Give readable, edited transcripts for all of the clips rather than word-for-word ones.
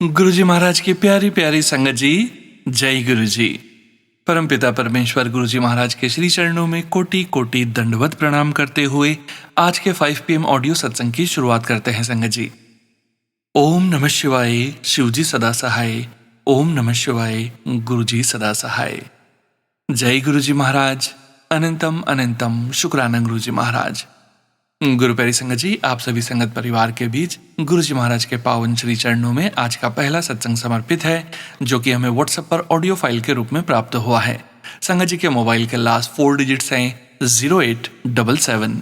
गुरुजी महाराज की प्यारी प्यारी संगत जी, जय गुरुजी। परमपिता परमेश्वर गुरुजी महाराज के श्री चरणों में कोटि कोटि दंडवत प्रणाम करते हुए आज के 5 PM ऑडियो सत्संग की शुरुआत करते हैं संगत जी। ओम नमः शिवाय, शिवजी सदा सहाय। ओम नमः शिवाय, गुरुजी सदा सहाय। जय गुरुजी महाराज, अनंतम अनंतम शुक्राना गुरुजी महाराज। गुरु प्यारी संगत जी, आप सभी संगत परिवार के बीच गुरुजी महाराज के पावन श्री चरणों में आज का पहला सत्संग समर्पित है, जो कि हमें व्हाट्सएप पर ऑडियो फाइल के रूप में प्राप्त हुआ है। संगत जी के मोबाइल के लास्ट 4 डिजिट्स हैं 0877।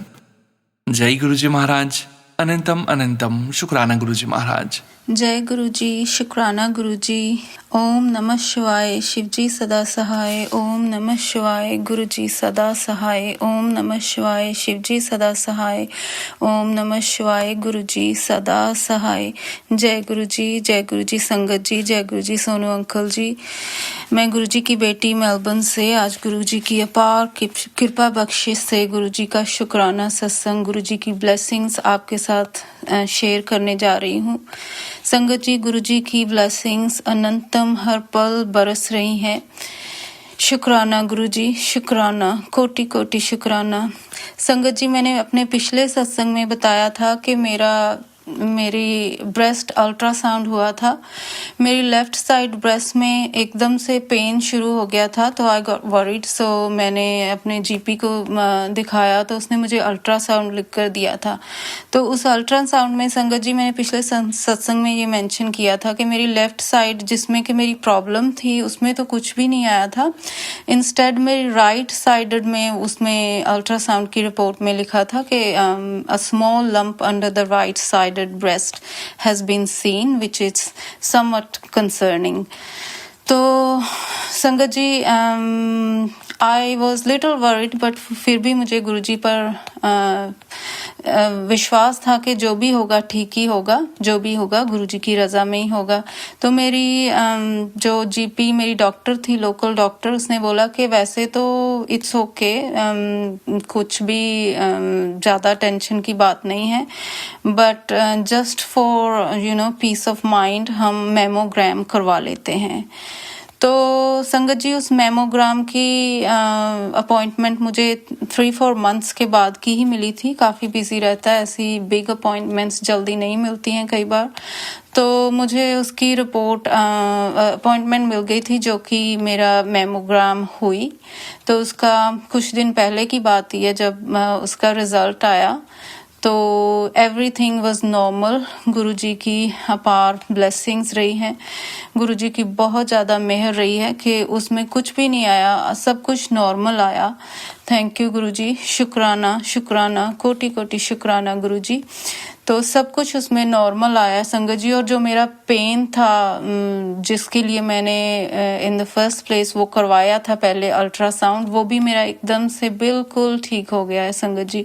जय गुरुजी महाराज, अनंतम अनंतम शुक्राना गुरुजी महाराज। जय गुरुजी, शुक्राना गुरुजी। ओम नमः शिवाय, शिवजी सदा सहाय। ओम नमः शिवाय, गुरुजी सदा सहाय। ओम नमः शिवाय, शिवजी सदा सहाय। ओम नमः शिवाय, गुरुजी सदा सहाय। जय गुरुजी संगत जी, जय गुरुजी सोनू अंकल जी। मैं गुरुजी की बेटी मेलबर्न से आज गुरुजी की अपार कृपा बख्शिश से गुरुजी का शुक्राना सत्संग, गुरुजी की ब्लेसिंग्स आपके साथ शेयर करने जा रही हूँ। संगत जी, गुरुजी की ब्लेसिंग्स अनंतम हर पल बरस रही हैं। शुक्राना गुरुजी, शुक्राना, कोटि कोटि शुक्राना। संगत जी, मैंने अपने पिछले सत्संग में बताया था कि मेरी ब्रेस्ट अल्ट्रासाउंड हुआ था। मेरी लेफ्ट साइड ब्रेस्ट में एकदम से पेन शुरू हो गया था, तो आई गॉट वरीड। सो मैंने अपने जीपी को दिखाया, तो उसने मुझे अल्ट्रासाउंड लिख कर दिया था। तो उस अल्ट्रासाउंड में संगत जी, मैंने पिछले सत्संग में ये मेंशन किया था कि मेरी लेफ्ट साइड जिसमें कि मेरी प्रॉब्लम थी, उसमें तो कुछ भी नहीं आया था। इंस्टेड मेरी राइट साइडेड में उसमें अल्ट्रासाउंड की रिपोर्ट में लिखा था कि a small lump under the right sided breast has been seen, which is somewhat concerning. तो संगत जी, I was little worried, but फिर भी मुझे गुरुजी पर विश्वास था कि जो भी होगा ठीक ही होगा, जो भी होगा गुरुजी की रजा में ही होगा। तो मेरी जो जीपी मेरी डॉक्टर थी, लोकल डॉक्टर, उसने बोला कि वैसे तो इट्स ओके, कुछ भी ज़्यादा टेंशन की बात नहीं है, but just for piece of mind हम मेमोग्राम करवा लेते हैं। तो संगत जी, उस मेमोग्राम की अपॉइंटमेंट मुझे 3-4 मंथ्स के बाद की ही मिली थी। काफ़ी बिजी रहता है, ऐसी बिग अपॉइंटमेंट्स जल्दी नहीं मिलती हैं कई बार। तो मुझे उसकी रिपोर्ट अपॉइंटमेंट मिल गई थी, जो कि मेरा मेमोग्राम हुई। तो उसका कुछ दिन पहले की बात ही है जब उसका रिज़ल्ट आया, तो एवरीथिंग वाज नॉर्मल। गुरुजी की अपार ब्लेसिंग्स रही हैं, गुरुजी की बहुत ज़्यादा मेहर रही है कि उसमें कुछ भी नहीं आया, सब कुछ नॉर्मल आया। थैंक यू गुरुजी, शुक्राना शुक्राना, कोटि कोटि शुक्राना गुरुजी। तो सब कुछ उसमें नॉर्मल आया संगत जी। और जो मेरा पेन था, जिसके लिए मैंने इन द फर्स्ट प्लेस वो करवाया था पहले अल्ट्रासाउंड, वो भी मेरा एकदम से बिल्कुल ठीक हो गया है संगत जी।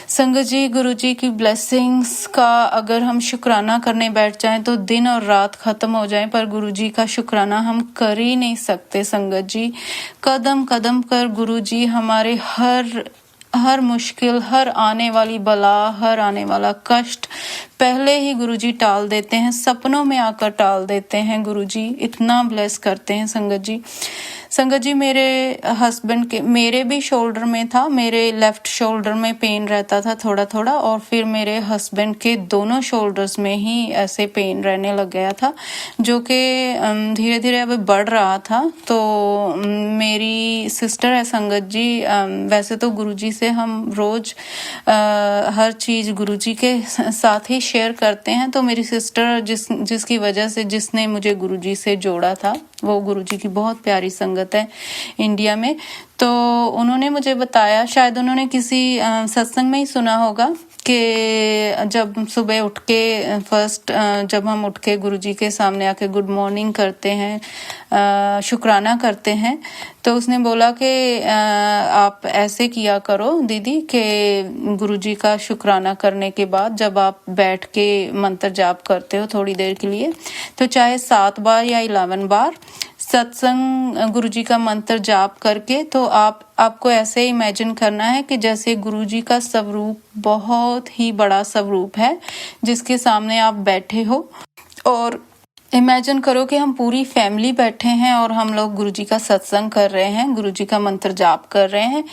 संगत जी, गुरुजी की ब्लेसिंग्स का अगर हम शुक्राना करने बैठ जाएं तो दिन और रात ख़त्म हो जाएं, पर गुरुजी का शुक्राना हम कर ही नहीं सकते संगत जी। कदम कदम कर गुरुजी हमारे हर मुश्किल, हर आने वाली बला, हर आने वाला कष्ट पहले ही गुरुजी टाल देते हैं, सपनों में आकर टाल देते हैं। गुरुजी इतना ब्लेस करते हैं संगत जी। संगत जी, मेरे हस्बैंड के, मेरे भी शोल्डर में था, मेरे लेफ्ट शोल्डर में पेन रहता था थोड़ा थोड़ा, और फिर मेरे हस्बैंड के दोनों शोल्डर्स में ही ऐसे पेन रहने लग गया था, जो कि धीरे धीरे अब बढ़ रहा था। तो मेरी सिस्टर है संगत जी, वैसे तो गुरुजी से हम रोज़ हर चीज़ गुरुजी के साथ ही शेयर करते हैं। तो मेरी सिस्टर जिसकी वजह से, जिसने मुझे गुरुजी से जोड़ा था, वो गुरुजी की बहुत प्यारी संगत है इंडिया में। तो उन्होंने मुझे बताया, शायद उन्होंने किसी सत्संग में ही सुना होगा, कि जब सुबह उठ के जब हम उठ के गुरुजी के सामने आके गुड मॉर्निंग करते हैं, शुक्राना करते हैं, तो उसने बोला कि आप ऐसे किया करो दीदी, कि गुरुजी का शुक्राना करने के बाद जब आप बैठ के मंत्र जाप करते हो थोड़ी देर के लिए, तो चाहे 7 बार या 11 बार सत्संग गुरुजी का मंत्र जाप करके, तो आपको ऐसे इमेजिन करना है कि जैसे गुरुजी का स्वरूप बहुत ही बड़ा स्वरूप है, जिसके सामने आप बैठे हो, और इमेजिन करो कि हम पूरी फैमिली बैठे हैं और हम लोग गुरुजी का सत्संग कर रहे हैं, गुरुजी का मंत्र जाप कर रहे हैं।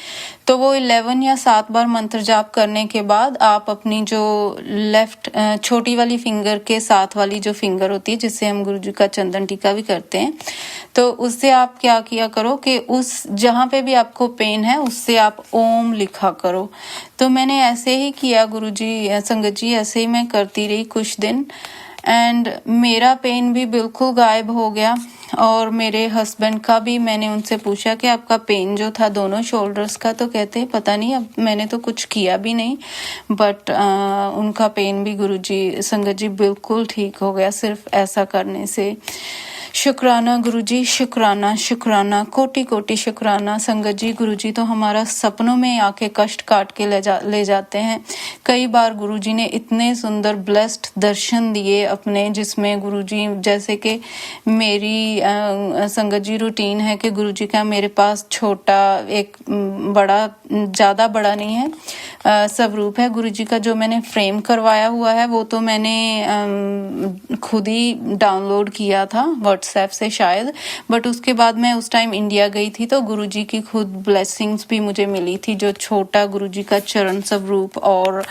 तो वो 11 या 7 बार मंत्र जाप करने के बाद आप अपनी जो लेफ्ट छोटी वाली फिंगर के साथ वाली जो फिंगर होती है, जिससे हम गुरुजी का चंदन टीका भी करते हैं, तो उससे आप क्या किया करो कि उस जहाँ पे भी आपको पेन है उससे आप ओम लिखा करो। तो मैंने ऐसे ही किया गुरुजी, संगत जी, ऐसे ही मैं करती रही कुछ दिन एंड मेरा पेन भी बिल्कुल गायब हो गया। और मेरे हस्बैंड का भी, मैंने उनसे पूछा कि आपका पेन जो था दोनों शोल्डर्स का, तो कहते हैं पता नहीं, अब मैंने तो कुछ किया भी नहीं, बट उनका पेन भी गुरुजी, संगत जी, बिल्कुल ठीक हो गया सिर्फ ऐसा करने से। शुक्राना गुरुजी, शुक्राना, शुक्राना, कोटि कोटि शुक्राना। संगत जी, गुरुजी तो हमारा सपनों में आके कष्ट काट के ले जाते हैं। कई बार गुरुजी ने इतने सुंदर ब्लेस्ड दर्शन दिए अपने, जिसमें गुरुजी, जैसे कि मेरी संगत जी रूटीन है कि गुरुजी का मेरे पास छोटा एक बड़ा, ज़्यादा बड़ा नहीं है, स्वरूप है गुरुजी का। जो मैंने फ्रेम करवाया हुआ है वो तो मैंने खुद ही डाउनलोड किया था व्हाट्सएप से शायद, बट उसके बाद मैं उस टाइम इंडिया गई थी तो गुरुजी की खुद ब्लेसिंग्स भी मुझे मिली थी। जो छोटा गुरुजी का चरण स्वरूप और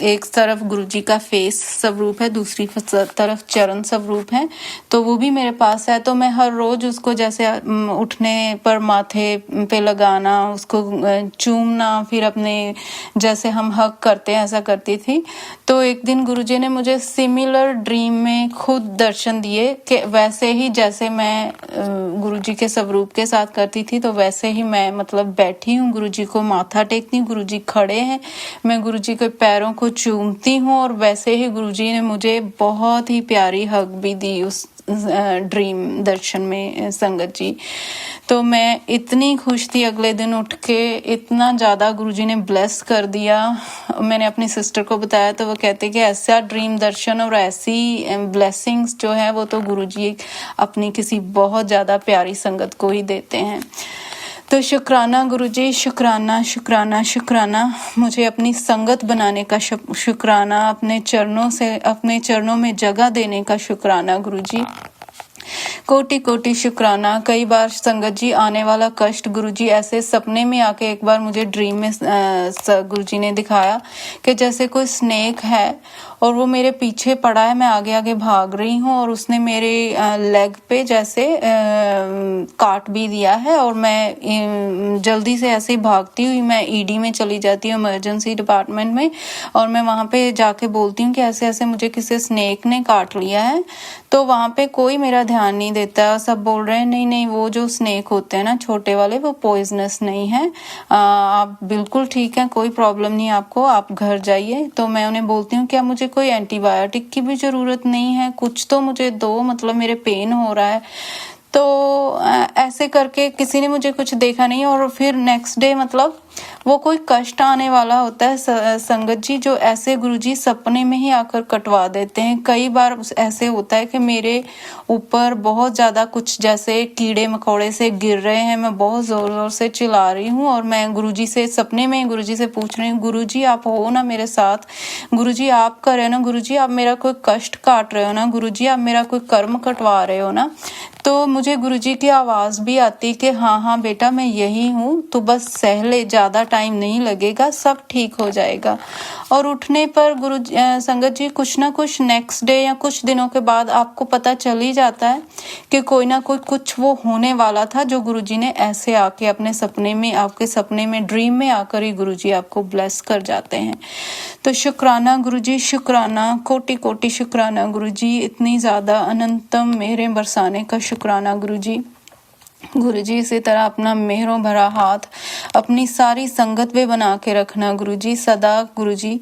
एक तरफ गुरुजी का फेस स्वरूप है, दूसरी तरफ चरण स्वरूप है, तो वो भी मेरे पास है। तो मैं हर रोज उसको जैसे उठने पर माथे पे लगाना, उसको चूमना, फिर अपने जैसे हम हग करते हैं ऐसा करती थी। तो एक दिन गुरुजी ने मुझे सिमिलर ड्रीम में खुद दर्शन दिए कि वैसे ही जैसे मैं गुरुजी के स्वरूप के साथ करती थी, तो वैसे ही मैं मतलब बैठी हूँ, गुरुजी को माथा टेकती हूँ, गुरुजी खड़े हैं, मैं गुरुजी के पैरों को चूमती हूँ, और वैसे ही गुरुजी ने मुझे बहुत ही प्यारी हग भी दी उस ड्रीम दर्शन में, संगत जी। तो मैं इतनी खुश थी, अगले दिन उठ के इतना ज़्यादा गुरुजी ने ब्लेस कर दिया। मैंने अपनी सिस्टर को बताया तो वो कहते कि ऐसा ड्रीम दर्शन और ऐसी ब्लेसिंग्स जो है वो तो गुरुजी अपनी किसी बहुत ज़्यादा प्यारी संगत को ही देते हैं। तो शुक्राना गुरुजी, शुक्राना, शुक्राना, शुक्राना, मुझे अपनी संगत बनाने का शुक्राना, अपने चरणों में जगह देने का शुक्राना गुरुजी, कोटि कोटि शुक्राना। कई बार संगत जी आने वाला कष्ट गुरुजी ऐसे सपने में आके, एक बार मुझे ड्रीम में गुरुजी ने दिखाया कि जैसे कोई स्नेक है और वो मेरे पीछे पड़ा है, मैं आगे आगे भाग रही हूँ और उसने मेरे लेग पे जैसे काट भी दिया है, और मैं जल्दी से ऐसे ही भागती हुई मैं ईडी में चली जाती हूँ, इमरजेंसी डिपार्टमेंट में, और मैं वहाँ पे जाके बोलती हूँ कि ऐसे ऐसे मुझे किसी स्नेक ने काट लिया है। तो वहाँ पे कोई मेरा ध्यान नहीं देता, सब बोल रहे हैं नहीं नहीं, वो जो स्नेक होते हैं ना छोटे वाले, वो पॉइजनस नहीं है, आप बिल्कुल ठीक हैं, कोई प्रॉब्लम नहीं आपको, आप घर जाइए। तो मैं उन्हें बोलती हूँ क्या मुझे कोई एंटीबायोटिक की भी ज़रूरत नहीं है, कुछ तो मुझे दो, मतलब मेरे पेन हो रहा है। तो ऐसे करके किसी ने मुझे कुछ देखा नहीं, और फिर नेक्स्ट डे मतलब वो कोई कष्ट आने वाला होता है संगत जी, जो ऐसे गुरुजी सपने में ही आकर कटवा देते हैं। कई बार ऐसे होता है कि मेरे ऊपर बहुत ज़्यादा कुछ जैसे कीड़े मकोड़े से गिर रहे हैं, मैं बहुत ज़ोर ज़ोर से चिल्ला रही हूँ, और मैं गुरुजी से सपने में गुरुजी से पूछ रही हूँ, गुरुजी आप हो ना मेरे साथ, गुरुजी आप कर रहे हो ना, गुरुजी आप मेरा कोई कष्ट काट रहे हो ना, गुरुजी आप मेरा कोई कर्म कटवा रहे हो ना। तो मुझे गुरुजी की आवाज़ भी आती कि हाँ हाँ बेटा मैं यही हूँ, तो बस सह ले, ज़्यादा टाइम नहीं लगेगा, सब ठीक हो जाएगा। और उठने पर संगत जी कुछ ना कुछ नेक्स्ट डे या कुछ दिनों के बाद आपको पता चल ही जाता है कि कोई ना कोई कुछ वो होने वाला था, जो गुरुजी ने ऐसे आके अपने सपने में, आपके सपने में ड्रीम में आकर ही गुरुजी आपको ब्लेस कर जाते हैं। तो शुक्राना गुरुजी, शुक्राना, कोटि कोटि शुक्राना गुरुजी, इतनी ज़्यादा अनंतम मेहरें बरसाने का शुक्राना गुरुजी। गुरुजी इसी तरह अपना मेहरों भरा हाथ अपनी सारी संगत पे बना के रखना गुरुजी सदा। गुरुजी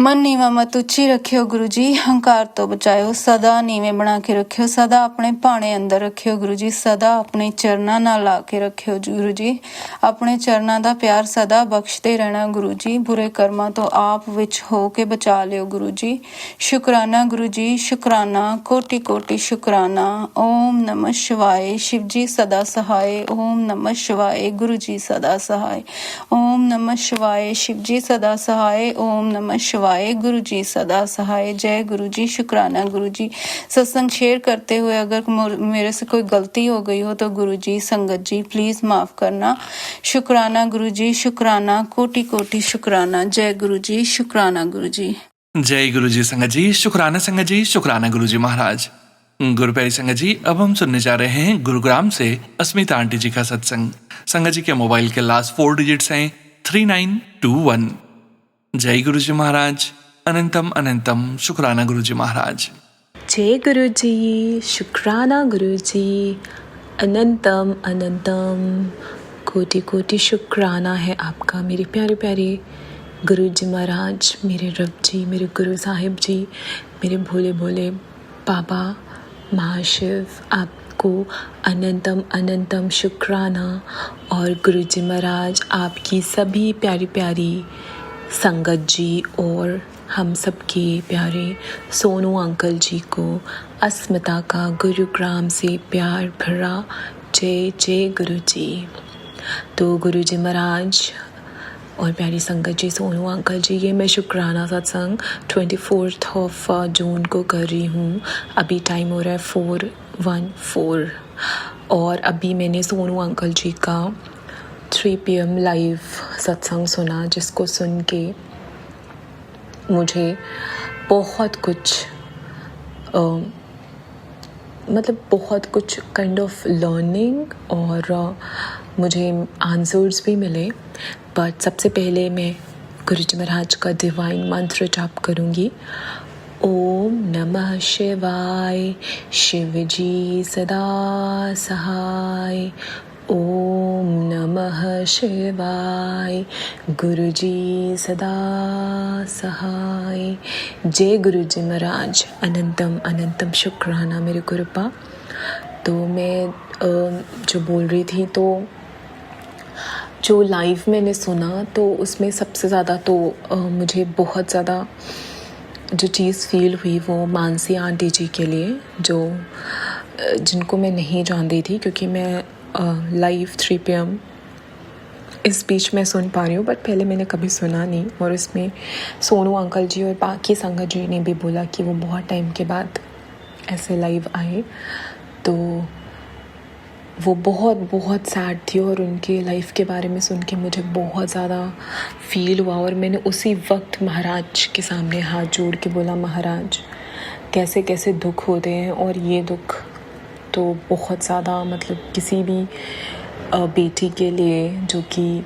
मन नीवा मत उच्ची रखियो गुरुजी, हंकार तो बचाओ, सदा नीवे बना के रखियो, सदा अपने भाणे अंदर रखियो गुरुजी, सदा अपने चरना नाल ला के रखियो गुरुजी, अपने चरना दा प्यार सदा बख्शते रहना गुरुजी, बुरे कर्मा तो आप विच हो के बचा लियो गुरुजी। शुक्राना गुरुजी, शुक्राना, कोटि कोटि शुक्राना। ओम नमः शिवाय, शिव जी सदा सहाय। ओम नमः शिवाय, गुरुजी सदा सहाय। ओम नमः शिवाय, शिव जी सदा सहाय। ओम नमः शिवाय, शिवाय। गुरु जी सदा सहाय। जय गुरु जी। शुक्राना गुरु जी। सत्संग शेयर करते हुए अगर मेरे से कोई गलती हो गई हो तो गुरु जी, संगत जी प्लीज माफ करना। शुक्राना गुरु जी। शुक्राना, कोटि कोटि शुक्राना। जय गुरु जी। शुक्राना गुरु जी। जय गुरु जी संगत जी। शुक्राना संगत जी। शुक्राना गुरु जी महाराज। गुरु प्यारी संगत जी, अब हम सुनने जा रहे हैं गुरुग्राम से अस्मिता आंटी जी का सत्संग। संगत जी के मोबाइल के लास्ट 4 डिजिट्स हैं 3921। जय गुरु जी महाराज। अनंतम अनंतम शुक्राना गुरु जी महाराज। जय गुरु जी। शुक्राना गुरु जी। अनंतम अनंतम कोटि कोटि शुक्राना है आपका मेरे प्यारे प्यारे गुरु जी महाराज, मेरे रब जी, मेरे गुरु साहिब जी, मेरे भोले भोले बाबा महाशिव। आपको अनंतम अनंतम शुक्राना। और गुरु जी महाराज आपकी सभी प्यारी प्यारी संगत जी और हम सबके प्यारे सोनू अंकल जी को अस्मिता का गुरुग्राम से प्यार भरा जय जय गुरु जी। तो गुरु जी महाराज और प्यारी संगत जी, सोनू अंकल जी, ये मैं शुक्राना सत्संग 24 जून को कर रही हूँ। अभी टाइम हो रहा है 4:14 और अभी मैंने सोनू अंकल जी का 3 PM लाइव सत्संग सुना, जिसको सुन के मुझे बहुत कुछ बहुत कुछ काइंड ऑफ लर्निंग और मुझे आंसर्स भी मिले। बट सबसे पहले मैं गुरु जी महाराज का डिवाइन मंत्र जाप करूँगी। ओम नमः शिवाय। शिव जी सदा सहाय। ओम नमः शिवाय। गुरु जी सदा सहाय। जय गुरु जी महाराज। अनंतम अनंतम शुक्राना मेरे गुरुपा। तो मैं जो बोल रही थी, तो जो लाइव मैंने सुना तो उसमें सबसे ज़्यादा तो मुझे बहुत ज़्यादा जो चीज़ फील हुई वो मानसी आंटी जी के लिए, जिनको मैं नहीं जानती थी, क्योंकि मैं लाइव 3 PM इस बीच में सुन पा रही हूँ, बट पहले मैंने कभी सुना नहीं। और इसमें सोनू अंकल जी और बाकी संगत जी ने भी बोला कि वो बहुत टाइम के बाद ऐसे लाइव आए, तो वो बहुत बहुत सैड थी। और उनके लाइफ के बारे में सुन के मुझे बहुत ज़्यादा फील हुआ और मैंने उसी वक्त महाराज के सामने हाथ जोड़ के बोला, महाराज कैसे कैसे दुख होते हैं, और ये दुख तो बहुत ज़्यादा किसी भी बेटी के लिए जो कि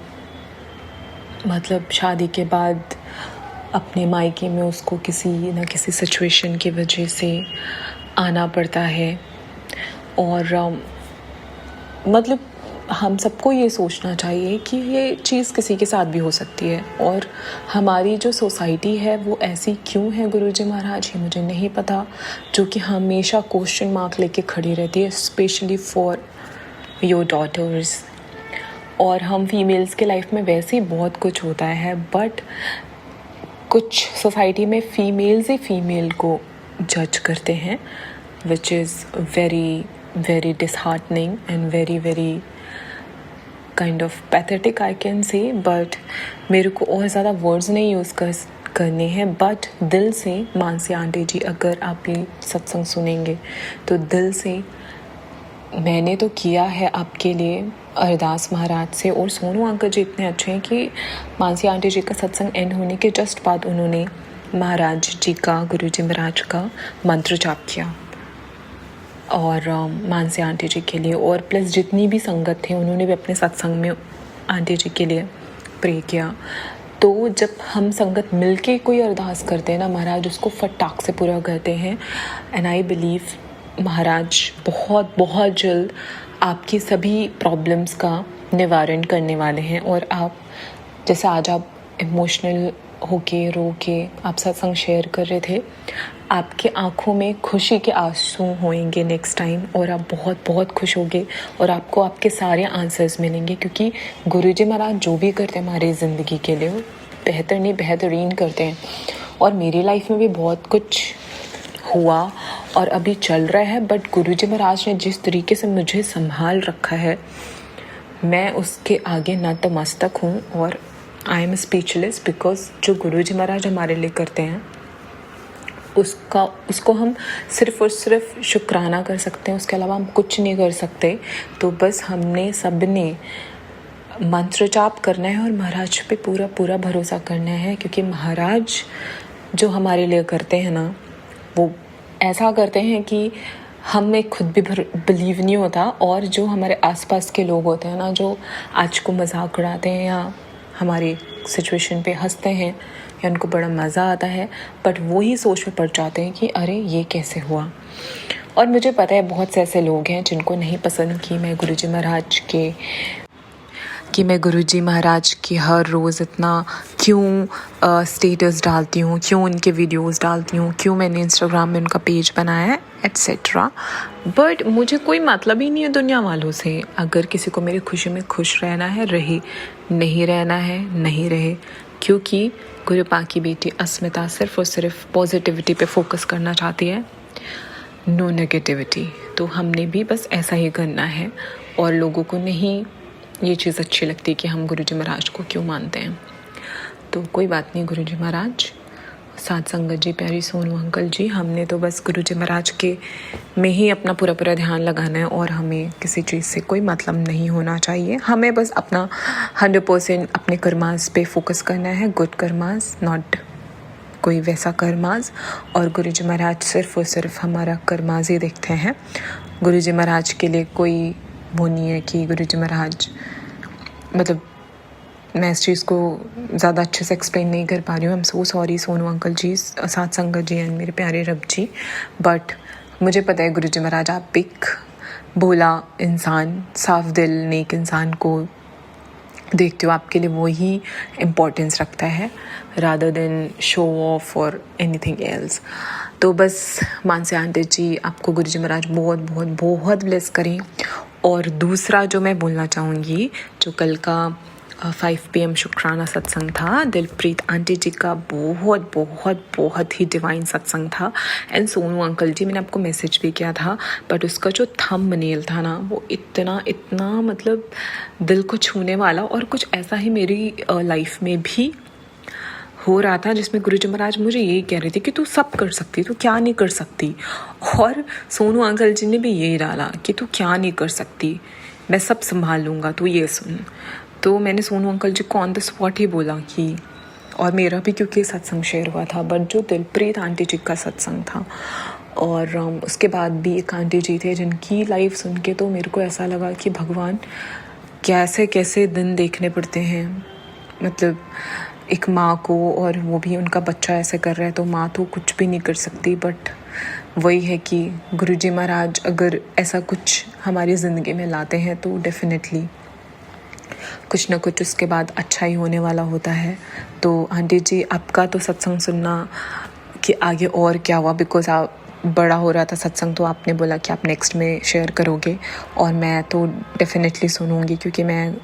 शादी के बाद अपने मायके में उसको किसी न किसी सिचुएशन की वजह से आना पड़ता है। और हम सबको ये सोचना चाहिए कि ये चीज़ किसी के साथ भी हो सकती है, और हमारी जो सोसाइटी है वो ऐसी क्यों है गुरुजी महाराज, ये मुझे नहीं पता, जो कि हमेशा क्वेश्चन मार्क लेके खड़ी रहती है, स्पेशली फॉर योर डॉटर्स। और हम फीमेल्स के लाइफ में वैसे ही बहुत कुछ होता है, बट कुछ सोसाइटी में फीमेल्स ही फीमेल को जज करते हैं, which is very disheartening and very kind of pathetic I can say। but मेरे को और ज़्यादा वर्ड्स नहीं यूज़ करने हैं, बट दिल से मानसी आंटी जी, अगर आप ये सत्संग सुनेंगे तो दिल से मैंने तो किया है आपके लिए अरदास महाराज से। और सोनू अंकल जी इतने अच्छे हैं कि मानसी आंटी जी का सत्संग एंड होने के जस्ट बाद उन्होंने महाराज जी का, गुरु जी महाराज का मंत्र जाप किया और मानसी आंटी जी के लिए, और प्लस जितनी भी संगत थे उन्होंने भी अपने सत्संग में आंटी जी के लिए प्रे किया। तो जब हम संगत मिलके कोई अरदास करते हैं ना, महाराज उसको फटाक से पूरा करते हैं। एंड आई बिलीव महाराज बहुत बहुत जल्द आपकी सभी प्रॉब्लम्स का निवारण करने वाले हैं। और आप जैसे आज आप इमोशनल होके रो के आप सत्संग शेयर कर रहे थे, आपके आंखों में खुशी के आंसू होंगे नेक्स्ट टाइम, और आप बहुत बहुत खुश होंगे और आपको आपके सारे आंसर्स मिलेंगे, क्योंकि गुरुजी महाराज जो भी करते हैं हमारी ज़िंदगी के लिए वो बेहतर नहीं बेहतरीन करते हैं। और मेरी लाइफ में भी बहुत कुछ हुआ और अभी चल रहा है, बट गुरुजी महाराज ने जिस तरीके से मुझे संभाल रखा है, मैं उसके आगे नतमस्तक हूँ। और आई एम स्पीचलेस बिकॉज जो गुरुजी महाराज हमारे लिए करते हैं उसको हम सिर्फ़ और सिर्फ शुक्राना कर सकते हैं, उसके अलावा हम कुछ नहीं कर सकते। तो बस हमने सब ने मंत्र जाप करना है और महाराज पे पूरा पूरा भरोसा करना है, क्योंकि महाराज जो हमारे लिए करते हैं ना, वो ऐसा करते हैं कि हमें खुद भी बिलीव नहीं होता। और जो हमारे आसपास के लोग होते हैं ना, जो आज को मजाक उड़ाते हैं या हमारी सिचुएशन पे हंसते हैं या उनको बड़ा मज़ा आता है, बट वो ही सोच में पड़ जाते हैं कि अरे ये कैसे हुआ। और मुझे पता है बहुत से ऐसे लोग हैं जिनको नहीं पसंद कि मैं गुरुजी महाराज की हर रोज़ इतना क्यों स्टेटस डालती हूँ, क्यों उनके वीडियोस डालती हूँ, क्यों मैंने इंस्टाग्राम में उनका पेज बनाया है एट्सेट्रा। बट मुझे कोई मतलब ही नहीं है दुनिया वालों से। अगर किसी को मेरी खुशी में खुश रहना है रहे, नहीं रहना है नहीं रहे, क्योंकि गुरु पाक की बेटी अस्मिता सिर्फ़ और सिर्फ पॉजिटिविटी पे फोकस करना चाहती है, नो नेगेटिविटी। तो हमने भी बस ऐसा ही करना है। और लोगों को नहीं ये चीज़ अच्छी लगती कि हम गुरुजी महाराज को क्यों मानते हैं। तो कोई बात नहीं गुरुजी महाराज, साथ संगत जी, प्यारी सोनू अंकल जी, हमने तो बस गुरुजी महाराज के में ही अपना पूरा पूरा ध्यान लगाना है और हमें किसी चीज़ से कोई मतलब नहीं होना चाहिए। हमें बस अपना 100% अपने कर्मास पे फोकस करना है, गुड कर्मास, नॉट कोई वैसा कर्मास। और गुरुजी महाराज सिर्फ़ और सिर्फ हमारा कर्मास ही देखते हैं। गुरुजी महाराज के लिए कोई वो नहीं है कि गुरुजी महाराज, मतलब मैं इस चीज़ को ज़्यादा अच्छे से एक्सप्लेन नहीं कर पा रही हूँ। I am so sorry Sonu uncle ji, साथ संगत जी एंड मेरे प्यारे रब जी। बट मुझे पता है गुरुजी महाराज आप एक भोला इंसान, साफ दिल, नेक इंसान को देखते हो, आपके लिए वो ही इम्पोर्टेंस रखता है रादर देन शो ऑफ और एनीथिंग एल्स। तो बस मानसी आंटी जी, आपको गुरुजी महाराज बहुत बहुत बहुत ब्लेस करें। और दूसरा जो मैं बोलना चाहूँगी, जो कल का 5 PM शुक्राना सत्संग था, दिलप्रीत आंटी जी का बहुत बहुत बहुत ही डिवाइन सत्संग था। एंड सोनू अंकल जी, मैंने आपको मैसेज भी किया था, बट उसका जो थंबनेल था ना, वो इतना मतलब दिल को छूने वाला। और कुछ ऐसा ही मेरी लाइफ में भी हो रहा था, जिसमें गुरुजी महाराज मुझे यही कह रहे थे कि तू सब कर सकती, तू क्या नहीं कर सकती। और सोनू अंकल जी ने भी यही डाला कि तू क्या नहीं कर सकती, मैं सब संभाल लूँगा, तू ये सुन। तो मैंने सोनू अंकल जी को ऑन द स्पॉट ही बोला कि, और मेरा भी क्योंकि सत्संग शेयर हुआ था, बट जो दिलप्रीत आंटी जी का सत्संग था, और उसके बाद भी एक आंटी जी थे जिनकी लाइफ सुन के तो मेरे को ऐसा लगा कि भगवान कैसे कैसे दिन देखने पड़ते हैं। मतलब एक माँ को, और वो भी उनका बच्चा ऐसे कर रहा है, तो माँ तो कुछ भी नहीं कर सकती। बट वही है कि गुरुजी महाराज अगर ऐसा कुछ हमारी ज़िंदगी में लाते हैं तो डेफिनेटली कुछ ना कुछ उसके बाद अच्छा ही होने वाला होता है। तो आंटी जी, आपका तो सत्संग सुनना कि आगे और क्या हुआ, बिकॉज आप बड़ा हो रहा था सत्संग, तो आपने बोला कि आप नेक्स्ट में शेयर करोगे, और मैं तो डेफिनेटली सुनूंगी, क्योंकि मैं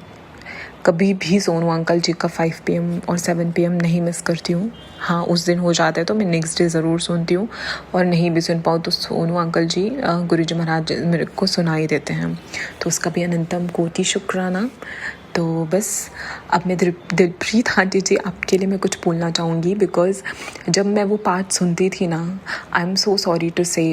कभी भी सोनू अंकल जी का 5 PM और 7 PM नहीं मिस करती हूँ। हाँ, उस दिन हो जाता है तो मैं नेक्स्ट डे ज़रूर सुनती हूँ, और नहीं भी सुन पाऊँ तो सोनू अंकल जी गुरुजी महाराज मेरे को सुना ही देते हैं, तो उसका भी अनंतम कोटि शुक्राना। तो बस अब मैं दिलप्रीत आंटी जी, आपके लिए मैं कुछ बोलना चाहूँगी, बिकॉज़ जब मैं वो पार्ट सुनती थी ना, I am so sorry to say,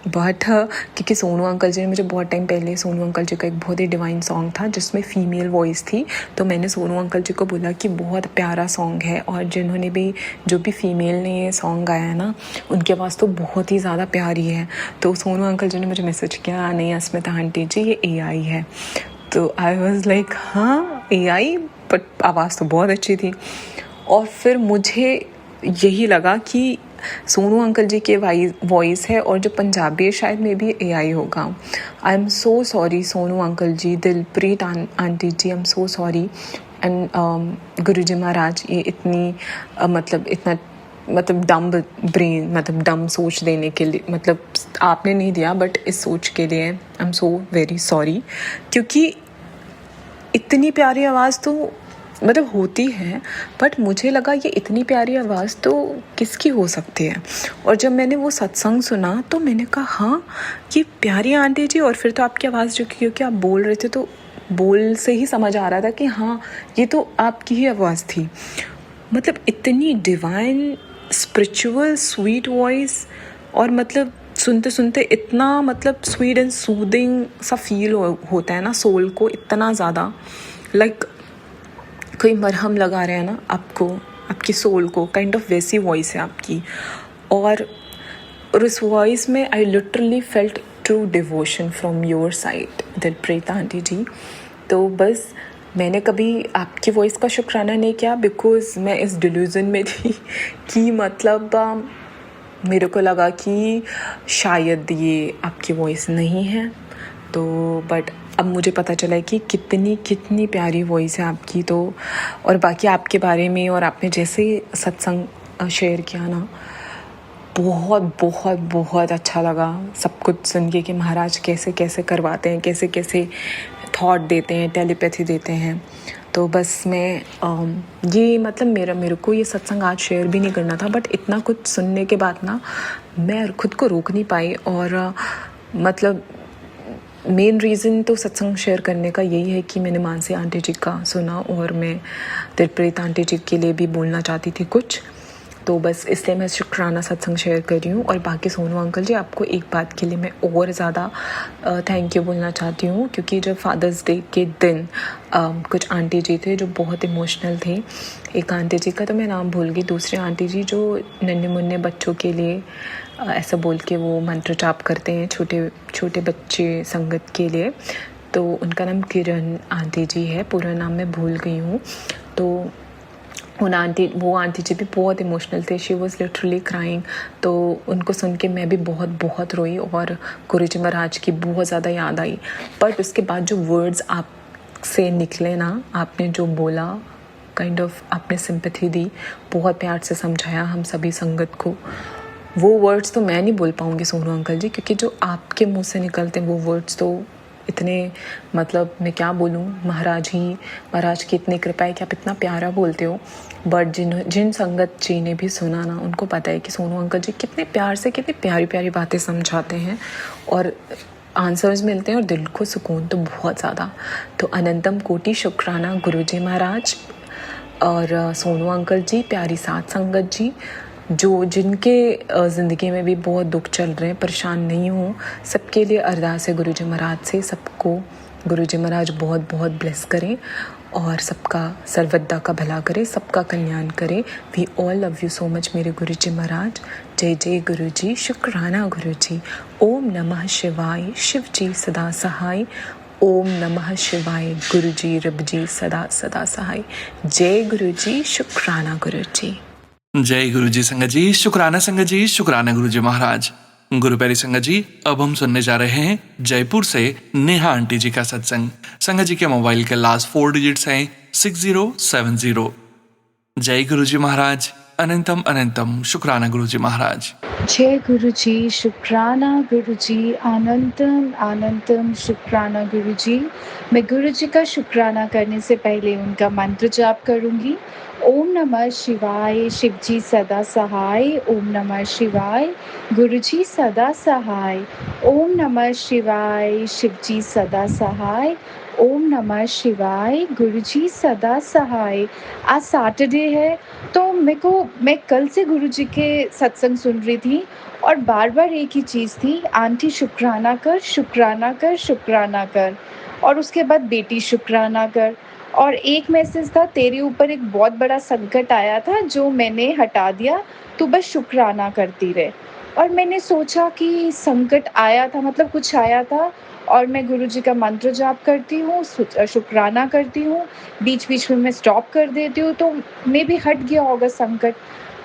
but क्योंकि सोनू अंकल जी ने मुझे बहुत टाइम पहले, सोनू अंकल जी का एक बहुत ही डिवाइन सॉन्ग था जिसमें फ़ीमेल वॉइस थी, तो मैंने सोनू अंकल जी को बोला कि बहुत प्यारा सॉन्ग है, और जिन्होंने भी, जो भी फीमेल ने ये सॉन्ग गाया है ना, उनकी आवाज़ तो बहुत ही ज़्यादा प्यारी है। तो सोनू अंकल जी ने मुझे मैसेज किया, नहीं अस्मिता आंटी जी ये AI है। तो आई वॉज लाइक हाँ AI, बट आवाज़ तो बहुत अच्छी थी। और फिर मुझे यही लगा कि सोनू अंकल जी के वॉइस है, और जो पंजाबी है शायद में भी AI होगा। I am so sorry Sonu uncle ji, Dilpreet aunty ji, I am so sorry. And Guruji महाराज ये इतना डम ब्रेन, मतलब डम सोच देने के लिए, मतलब आपने नहीं दिया, बट इस सोच के लिए आई एम सो वेरी सॉरी, क्योंकि इतनी प्यारी आवाज़ तो मतलब होती है, बट मुझे लगा ये इतनी प्यारी आवाज़ तो किसकी हो सकती है। और जब मैंने वो सत्संग सुना तो मैंने कहा हाँ ये प्यारी आंटी जी, और फिर तो आपकी आवाज़ जो, क्योंकि आप बोल रहे थे तो बोल से ही समझ आ रहा था कि हाँ ये तो आपकी ही आवाज़ थी। मतलब इतनी डिवाइन स्पिरिचुअल स्वीट वॉइस, और मतलब सुनते सुनते इतना मतलब स्वीट एंड सूदिंग सा फील होता है ना सोल को, इतना ज़्यादा लाइक कोई मरहम लगा रहे हैं ना आपको, आपकी सोल को, काइंड ऑफ वैसी वॉइस है आपकी। और उस वॉइस में I literally felt true devotion from your side Dilpreet aunty ji. तो बस मैंने कभी आपकी वॉइस का शुक्राना नहीं किया बिकॉज़ मैं इस डिल्यूज़न में थी कि मतलब मेरे को लगा कि शायद ये आपकी वॉइस नहीं है। तो बट अब मुझे पता चला है कि कितनी कितनी प्यारी वॉइस है आपकी। तो और बाकी आपके बारे में और आपने जैसे सत्संग शेयर किया ना, बहुत बहुत बहुत अच्छा लगा सब कुछ सुन के कि महाराज कैसे कैसे करवाते हैं, कैसे कैसे थॉट देते हैं, टेलीपैथी देते हैं। तो बस मैं ये मतलब मेरे को ये सत्संग आज शेयर भी नहीं करना था, बट इतना कुछ सुनने के बाद ना मैं खुद को रोक नहीं पाई। और मतलब मेन रीज़न तो सत्संग शेयर करने का यही है कि मैंने मानसी आंटी जी का सुना और मैं दिलप्रीत आंटी जी के लिए भी बोलना चाहती थी कुछ, तो बस इसलिए मैं शुक्राना सत्संग शेयर कर रही हूँ। और बाकी सोनू अंकल जी, आपको एक बात के लिए मैं और ज़्यादा थैंक यू बोलना चाहती हूँ, क्योंकि जब फादर्स डे के दिन कुछ आंटी जी थे जो बहुत इमोशनल थे। एक आंटी जी का तो मैं नाम भूल गई, दूसरे आंटी जी जो नन्हे मुन्ने बच्चों के लिए ऐसा बोल के वो मंत्र जाप करते हैं, छोटे छोटे बच्चे संगत के लिए। तो उनका नाम किरण आंटी जी है, पूरा नाम मैं भूल गई हूँ। तो वो आंटी जी भी बहुत इमोशनल थे, शी वॉज लिटरली क्राइंग। तो उनको सुन के मैं भी बहुत बहुत रोई और गुरुजी महाराज की बहुत ज़्यादा याद आई। बट उसके बाद जो वर्ड्स आप से निकले ना, आपने जो बोला, काइंड ऑफ आपने सिंपैथी दी, बहुत प्यार से समझाया हम सभी संगत को, वो वर्ड्स तो मैं नहीं बोल पाऊँगी सोनू अंकल जी, क्योंकि जो आपके मुँह से निकलते हैं वो वर्ड्स तो इतने, मतलब मैं क्या बोलूँ, महाराज की इतनी कृपा है कि आप इतना प्यारा बोलते हो। बट जिन संगत जी ने भी सुना ना, उनको पता है कि सोनू अंकल जी कितने प्यार से कितनी प्यारी प्यारी बातें समझाते हैं और आंसर्स मिलते हैं और दिल को सुकून तो बहुत ज़्यादा। तो अनंतम कोटि शुक्राना गुरुजी महाराज और सोनू अंकल जी, प्यारी साथ संगत जी, जो जिनके ज़िंदगी में भी बहुत दुख चल रहे हैं, परेशान नहीं हो, सबके लिए अरदास है गुरुजी महाराज से, सबको गुरुजी महाराज बहुत बहुत ब्लेस करें और सबका सर्वदा का भला करे, सबका कल्याण करे। We all love you so much मेरे गुरुजी महाराज। जय जय गुरुजी, शुक्राना गुरुजी। ओम नमः शिवाय, शिव जी सदा सहाय। ओम नमः शिवाय, गुरुजी रब जी सदा सदा सहाय। जय गुरुजी, शुक्राना गुरुजी। जय गुरु जी संगत जी, शुक्राना संगत जी, शुक्राना गुरु जी महाराज। गुरु प्यारी संगत जी, अब हम सुनने जा रहे हैं जयपुर से नेहा आंटी जी का सत्संग। संगत जी के मोबाइल के लास्ट 4 डिजिट्स हैं 6070। जय गुरु जी महाराज, अनंतम अनंतम शुक्राना गुरु जी महाराज। जय गुरु जी, शुक्राना गुरु जी, अनंतम अनंतम शुक्राना गुरु जी। मैं गुरु जी का शुक्राना करने से पहले उनका मंत्र जाप करूंगी। ओम नमः शिवाय, शिव जी सदा सहाय। ओम नमः शिवाय, गुरु जी सदा सहाय। ओम नमः शिवाय, शिव जी सदा सहाय। ओम नमः शिवाय, गुरु जी सदा सहाय। आज सैटरडे है, तो मैं कल से गुरु जी के सत्संग सुन रही थी और बार बार एक ही चीज़ थी, आंटी शुक्राना कर, शुक्राना कर, शुक्राना कर, और उसके बाद बेटी शुक्राना कर। और एक मैसेज था, तेरे ऊपर एक बहुत बड़ा संकट आया था जो मैंने हटा दिया, तू बस शुक्राना करती रहे। और मैंने सोचा कि संकट आया था, मतलब कुछ आया था, और मैं गुरु जी का मंत्र जाप करती हूँ, शुक्राना करती हूँ, बीच बीच में मैं स्टॉप कर देती हूँ, तो मे भी हट गया होगा संकट।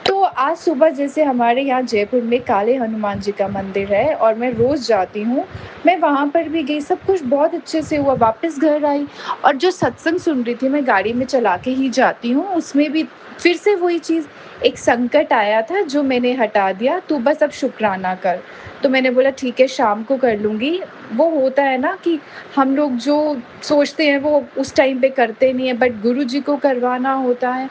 तो आज सुबह जैसे हमारे यहाँ जयपुर में काले हनुमान जी का मंदिर है और मैं रोज़ जाती हूँ, मैं वहाँ पर भी गई, सब कुछ बहुत अच्छे से हुआ, वापस घर आई और जो सत्संग सुन रही थी, मैं गाड़ी में चला के ही जाती हूँ, उसमें भी फिर से वही चीज़, एक संकट आया था जो मैंने हटा दिया, तू बस अब शुक्राना कर। तो मैंने बोला ठीक है, शाम को कर लूँगी। वो होता है ना कि हम लोग जो सोचते हैं वो उस टाइम पे करते नहीं है, बट गुरु जी को करवाना होता है।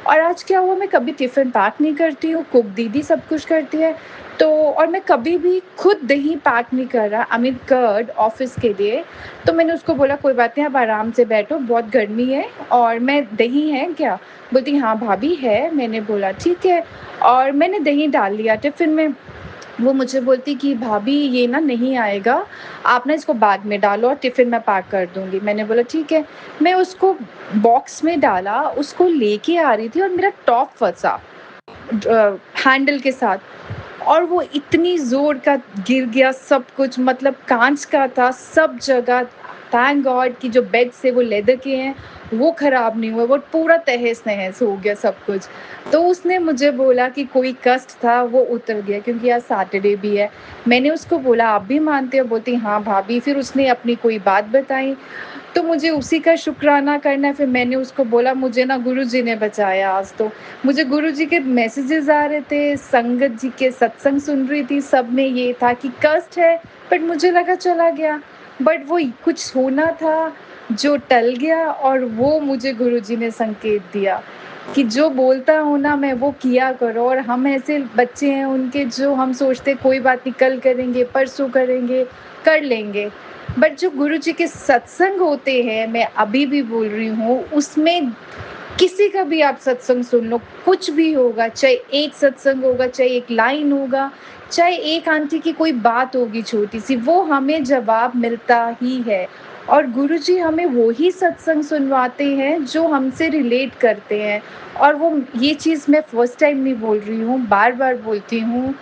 और आज क्या हुआ, मैं कभी टिफ़िन पैक नहीं करती हूँ, कुक दीदी सब कुछ करती है। तो और मैं कभी भी खुद दही पैक नहीं करा, आई मीन कर्ड ऑफ़िस के लिए। तो मैंने उसको बोला कोई बात नहीं, आप आराम से बैठो, बहुत गर्मी है और मैं दही है क्या? बोलती हाँ भाभी है। मैंने बोला ठीक है, और मैंने दही डाल लिया टिफ़िन में। वो मुझे बोलती कि भाभी ये ना नहीं आएगा, आप ना इसको बैग में डालो और टिफ़िन में पैक कर दूँगी। मैंने बोला ठीक है। मैं उसको बॉक्स में डाला, उसको लेके आ रही थी और मेरा टॉप फँसा हैंडल के साथ, और वो इतनी ज़ोर का गिर गया सब कुछ, मतलब काँच का था सब जगह। थैंक गॉड कि जो बेड्स थे वो लेदर के हैं, वो ख़राब नहीं हुए, वो पूरा तहस-नहस हो गया सब कुछ। तो उसने मुझे बोला कि कोई कष्ट था वो उतर गया, क्योंकि आज सैटरडे भी है। मैंने उसको बोला आप भी मानते हो? बोलती हाँ भाभी। फिर उसने अपनी कोई बात बताई, तो मुझे उसी का शुक्राना करना है। फिर मैंने उसको बोला मुझे ना गुरुजी ने बचाया आज तो। मुझे गुरुजी के मैसेजेस आ रहे थे, संगत जी के सत्संग सुन रही थी, सब में ये था कि कष्ट है, बट मुझे लगा चला गया। बट वो कुछ होना था जो टल गया, और वो मुझे गुरुजी ने संकेत दिया कि जो बोलता हूँ ना मैं वो किया करो। और हम ऐसे बच्चे हैं उनके, जो हम सोचते कोई बात नहीं, कल करेंगे, परसों करेंगे, कर लेंगे। बट जो गुरुजी के सत्संग होते हैं, मैं अभी भी बोल रही हूँ, उसमें किसी का भी आप सत्संग सुन लो, कुछ भी होगा, चाहे एक सत्संग होगा, चाहे एक लाइन होगा, चाहे एक आंटी की कोई बात होगी छोटी-सी, वो हमें जवाब मिलता ही है। और गुरुजी हमें वो ही सत्संग सुनवाते हैं जो हमसे रिलेट करते हैं। और वो ये चीज़ मैं फर्स्ट टाइम नहीं बोल रही हूँ, बार-बार बोलती हूँ।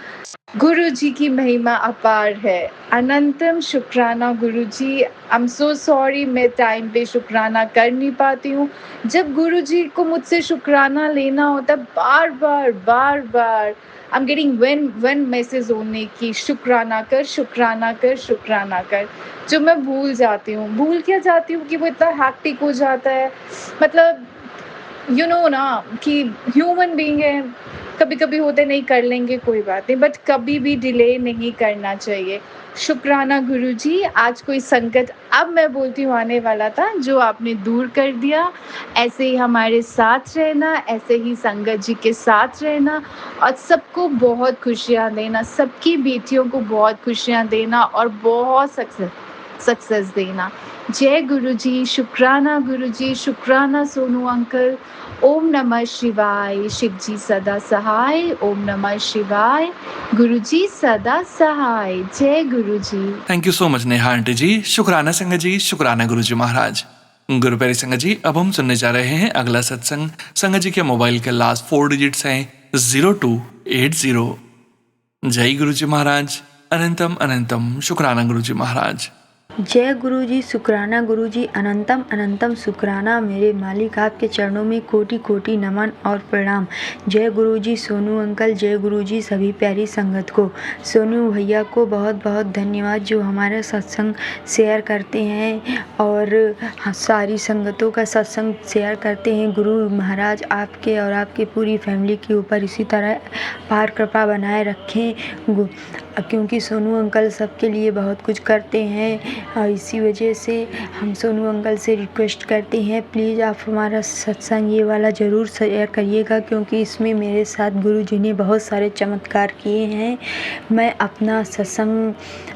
गुरुजी की महिमा अपार है। अनंतम शुक्राना गुरुजी। आई एम सो सॉरी मैं टाइम पे शुक्राना कर नहीं पाती हूँ। जब गुरुजी को मुझसे शुक्राना लेना होता है, बार-बार I am getting one message only कि शुक्राना कर, शुक्राना कर, शुक्राना कर। जो मैं भूल जाती हूँ। भूल क्या जाती हूँ कि वो इतना हेक्टिक हो जाता है। मतलब ना कि ह्यूमन बीइंग है, कभी-कभी होता है नहीं कर लेंगे कोई बात नहीं, बट कभी भी डिले नहीं करना चाहिए। शुक्राना गुरुजी, आज कोई संकट अब मैं बोलती हूँ आने वाला था जो आपने दूर कर दिया। ऐसे ही हमारे साथ रहना, ऐसे ही संगत जी के साथ रहना, और सबको बहुत खुशियाँ देना, सबकी बेटियों को बहुत खुशियाँ देना और बहुत सक्सेस देना। जय गुरुजी, शुक्राना गुरुजी, शुक्राना सोनू अंकल। ओम नमः शिवाय, शिव जी सदा सहाय। ओम नमः शिवाय, गुरुजी सदा सहाय। जय Guruji. Thank you so much Neha aunty ji. शुक्राना संगत जी, शुक्राना गुरु जी महाराज। गुरु प्यारी संगत जी, अब हम सुनने जा रहे हैं अगला सत्संग। संगत जी के मोबाइल के लास्ट 4 डिजिट्स हैं 0280। जय गुरु जी महाराज। अनंतम अनंतम शुक्राना गुरु जी महाराज। जय गुरुजी, शुक्राना गुरुजी, अनंतम अनंतम शुक्राना। मेरे मालिक आपके चरणों में कोटि कोटि नमन और प्रणाम। जय गुरुजी सोनू अंकल, जय गुरुजी सभी प्यारी संगत को। सोनू भैया को बहुत बहुत धन्यवाद जो हमारा सत्संग शेयर करते हैं और सारी संगतों का सत्संग शेयर करते हैं। गुरु महाराज आपके और आपकी पूरी फैमिली के ऊपर इसी तरह पार कृपा बनाए रखें, क्योंकि सोनू अंकल सबके लिए बहुत कुछ करते हैं। और इसी वजह से हम सोनू अंकल से रिक्वेस्ट करते हैं, प्लीज़ आप हमारा सत्संग ये वाला ज़रूर शेयर करिएगा, क्योंकि इसमें मेरे साथ गुरु जी ने बहुत सारे चमत्कार किए हैं। मैं अपना सत्संग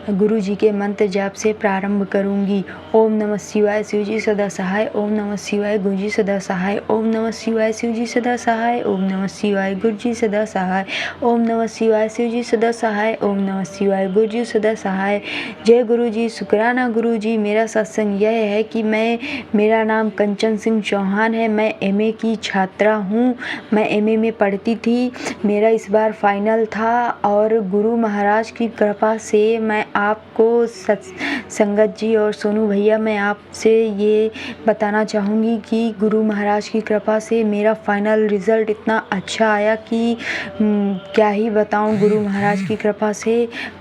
गुरु जी के मंत्र जाप से प्रारंभ करूंगी। ओम नमः शिवाय, शिव जी सदा सहाय। ओम नमः शिवाय, गुरु जी सदा सहाय। ओम नमः शिवाय, शिव जी सदा सहाय। ओम नमः शिवाय, गुरु जी सदा सहाय। ओम नमः शिवाय, शिव जी सदा सहाय। ओम नमः शिवाय, गुरु जी सदा सहाय। जय गुरु जी, शुक्राना गुरु जी। मेरा सत्संग यह है कि मेरा नाम कंचन सिंह चौहान है। मैं एमए की छात्रा हूँ। मैं एमए में पढ़ती थी। मेरा इस बार फाइनल था और गुरु महाराज की कृपा से मैं आपको संगत जी और सोनू भैया, मैं आपसे ये बताना चाहूँगी कि गुरु महाराज की कृपा से मेरा फाइनल रिज़ल्ट इतना अच्छा आया कि क्या ही बताऊँ। गुरु महाराज की कृपा से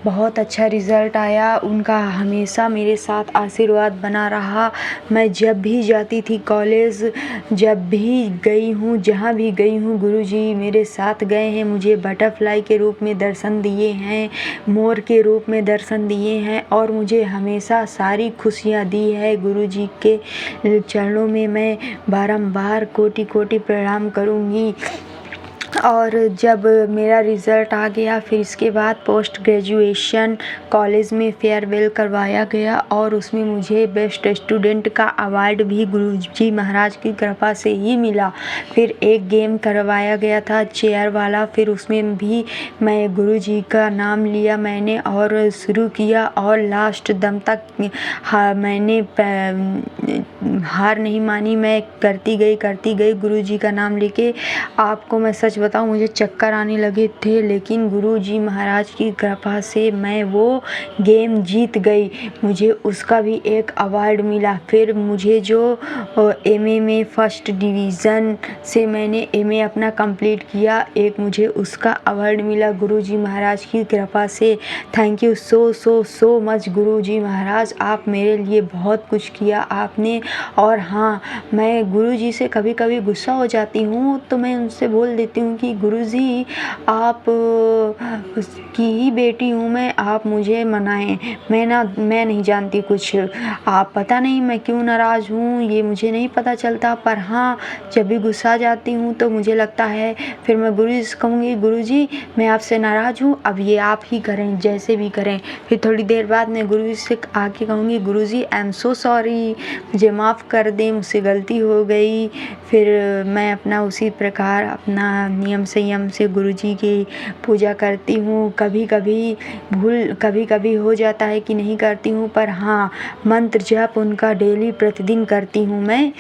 बहुत अच्छा रिज़ल्ट आया। उनका हमेशा मेरे साथ आशीर्वाद बना रहा। मैं जब भी जाती थी कॉलेज, जब भी गई हूँ, जहाँ भी गई हूँ, गुरुजी मेरे साथ गए हैं। मुझे बटरफ्लाई के रूप में दर्शन दिए हैं, मोर के रूप में दर्शन दिए हैं और मुझे हमेशा सारी खुशियाँ दी है। गुरुजी के चरणों में मैं बारंबार कोटि कोटि प्रणाम करूँगी। और जब मेरा रिज़ल्ट आ गया, फिर इसके बाद पोस्ट ग्रेजुएशन कॉलेज में फेयरवेल करवाया गया और उसमें मुझे बेस्ट स्टूडेंट का अवार्ड भी गुरुजी महाराज की कृपा से ही मिला। फिर एक गेम करवाया गया था चेयर वाला, फिर उसमें भी मैं गुरुजी का नाम लिया मैंने और शुरू किया और लास्ट दम तक मैंने हार नहीं मानी। मैं करती गई गुरुजी का नाम लेके। आपको मैं सच बताऊं, मुझे चक्कर आने लगे थे, लेकिन गुरुजी महाराज की कृपा से मैं वो गेम जीत गई। मुझे उसका भी एक अवार्ड मिला। फिर मुझे जो एमए में फर्स्ट डिवीज़न से मैंने एमए अपना कंप्लीट किया, एक मुझे उसका अवार्ड मिला गुरुजी महाराज की कृपा से। थैंक यू सो मच गुरुजी महाराज, आप मेरे लिए बहुत कुछ किया आपने। और हाँ, मैं गुरुजी से कभी कभी गुस्सा हो जाती हूँ तो मैं उनसे बोल देती हूँ कि गुरुजी आप की ही बेटी हूँ मैं, आप मुझे मनाएं। मैं नहीं जानती कुछ, आप पता नहीं मैं क्यों नाराज़ हूँ, ये मुझे नहीं पता चलता। पर हाँ, जब भी गुस्सा जाती हूँ तो मुझे लगता है, फिर मैं गुरुजी से कहूँगी गुरुजी मैं आपसे नाराज़ हूँ, अब ये आप ही करें, जैसे भी करें। फिर थोड़ी देर बाद मैं गुरुजी से आके कहूँगी गुरुजी आई एम सो सॉरी, मुझे माफ़ कर दें, मुझसे गलती हो गई। फिर मैं अपना उसी प्रकार अपना नियम संयम से गुरुजी की पूजा करती हूँ। कभी कभी हो जाता है कि नहीं करती हूँ, पर हाँ, मंत्र जप उनका डेली प्रतिदिन करती हूँ मैं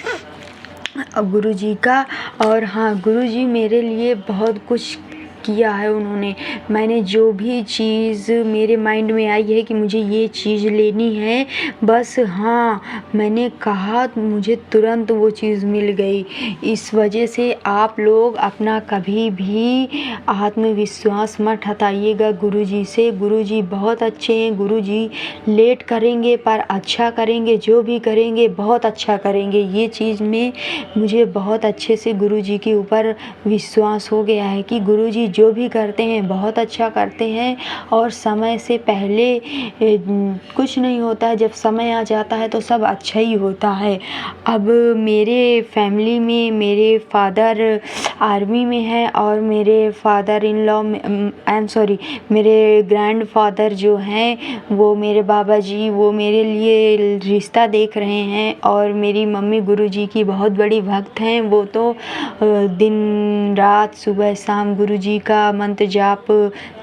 गुरुजी का। और हाँ, गुरुजी मेरे लिए बहुत कुछ किया है उन्होंने। मैंने जो भी चीज़ मेरे माइंड में आई है कि मुझे ये चीज़ लेनी है, बस हाँ मैंने कहा, मुझे तुरंत वो चीज़ मिल गई। इस वजह से आप लोग अपना कभी भी आत्मविश्वास मत हटाइएगा गुरुजी से। गुरुजी बहुत अच्छे हैं, गुरुजी लेट करेंगे पर अच्छा करेंगे, जो भी करेंगे बहुत अच्छा करेंगे। ये चीज़ में मुझे बहुत अच्छे से गुरुजी के ऊपर विश्वास हो गया है कि गुरुजी जो भी करते हैं बहुत अच्छा करते हैं और समय से पहले कुछ नहीं होता है, जब समय आ जाता है तो सब अच्छा ही होता है। अब मेरे फैमिली में मेरे फादर आर्मी में है और मेरे फादर इन लॉ मेरे ग्रैंड फादर जो हैं वो मेरे बाबा जी, वो मेरे लिए रिश्ता देख रहे हैं। और मेरी मम्मी गुरुजी की बहुत बड़ी भक्त हैं, वो तो दिन रात सुबह शाम गुरुजी का मंत्र जाप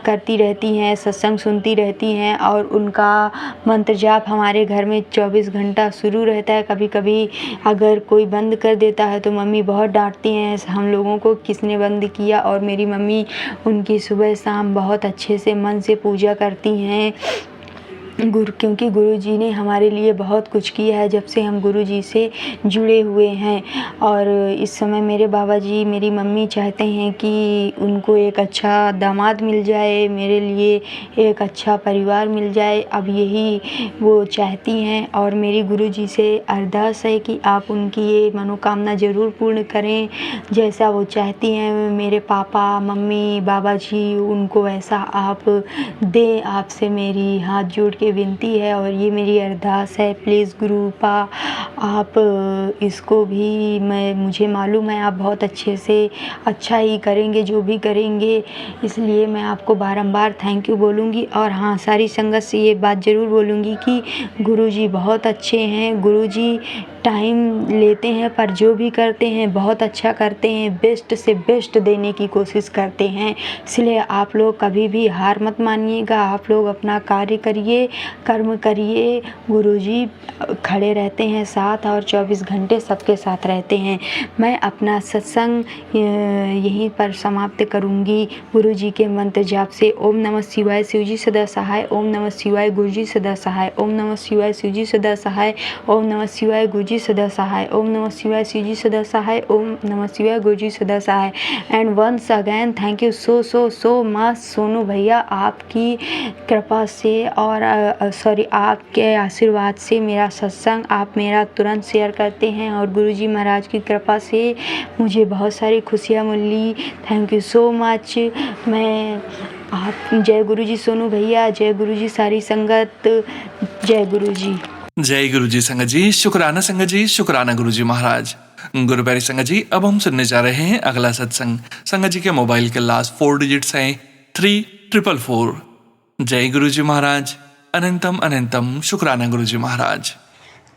करती रहती हैं, सत्संग सुनती रहती हैं और उनका मंत्र जाप हमारे घर में 24 घंटा शुरू रहता है। कभी कभी अगर कोई बंद कर देता है तो मम्मी बहुत डांटती हैं हम लोगों को, किसने बंद किया। और मेरी मम्मी उनकी सुबह शाम बहुत अच्छे से मन से पूजा करती हैं क्योंकि गुरुजी ने हमारे लिए बहुत कुछ किया है जब से हम गुरुजी से जुड़े हुए हैं। और इस समय मेरे बाबा जी, मेरी मम्मी चाहते हैं कि उनको एक अच्छा दामाद मिल जाए, मेरे लिए एक अच्छा परिवार मिल जाए। अब यही वो चाहती हैं और मेरी गुरुजी से अरदास है कि आप उनकी ये मनोकामना ज़रूर पूर्ण करें, जैसा वो चाहती हैं। मेरे पापा मम्मी बाबा जी, उनको ऐसा आप दें, आपसे मेरी हाथ जोड़ के विनती है और ये मेरी अरदास है। प्लीज़ गुरुपा, आप इसको भी, मुझे मालूम है आप बहुत अच्छे से अच्छा ही करेंगे जो भी करेंगे, इसलिए मैं आपको बारंबार थैंक यू बोलूँगी। और हाँ, सारी संगत से ये बात ज़रूर बोलूँगी कि गुरुजी बहुत अच्छे हैं, गुरुजी टाइम लेते हैं पर जो भी करते हैं बहुत अच्छा करते हैं, बेस्ट से बेस्ट देने की कोशिश करते हैं। इसलिए आप लोग कभी भी हार मत मानिएगा, आप लोग अपना कार्य करिए कर्म करिए। गुरुजी खड़े रहते हैं साथ और 24 घंटे सबके साथ रहते हैं। मैं अपना सत्संग यहीं पर समाप्त करूँगी गुरुजी के मंत्र जाप से। ओम नमः शिवाय, शिवजी सदा सहाय। ओम नमः शिवाय, गुरुजी सदा सहाय। ओम नमः शिवाय, शिवजी सदा सहाय। ओम नमः शिवाय, गुरुजी सदा सहाय। ओम नमः शिवाय, शिवजी सदा सहाय। ओम नमः शिवाय, गुरुजी सदा सहाय। And once again thank you so much Sonu भैया, आपकी कृपा से और आपके आशीर्वाद से मेरा सत्संग आप मेरा तुरंत शेयर करते हैं और गुरुजी महाराज की कृपा से मुझे बहुत सारी खुशियाँ मिली। Thank you so much. मैं आप जय गुरुजी सोनू भैया, जय गुरुजी सारी संगत, जय गुरुजी। जय गुरु जी संगत जी, शुक्राना संगत जी, शुक्राना गुरु जी महाराज। गुरु प्यारी संगत जी, अब हम सुनने जा रहे हैं अगला सत्संग। संगत जी के मोबाइल के लास्ट 4 डिजिट्स हैं 3444। जय गुरु जी महाराज, अनंतम अनंतम शुक्राना गुरु जी महाराज।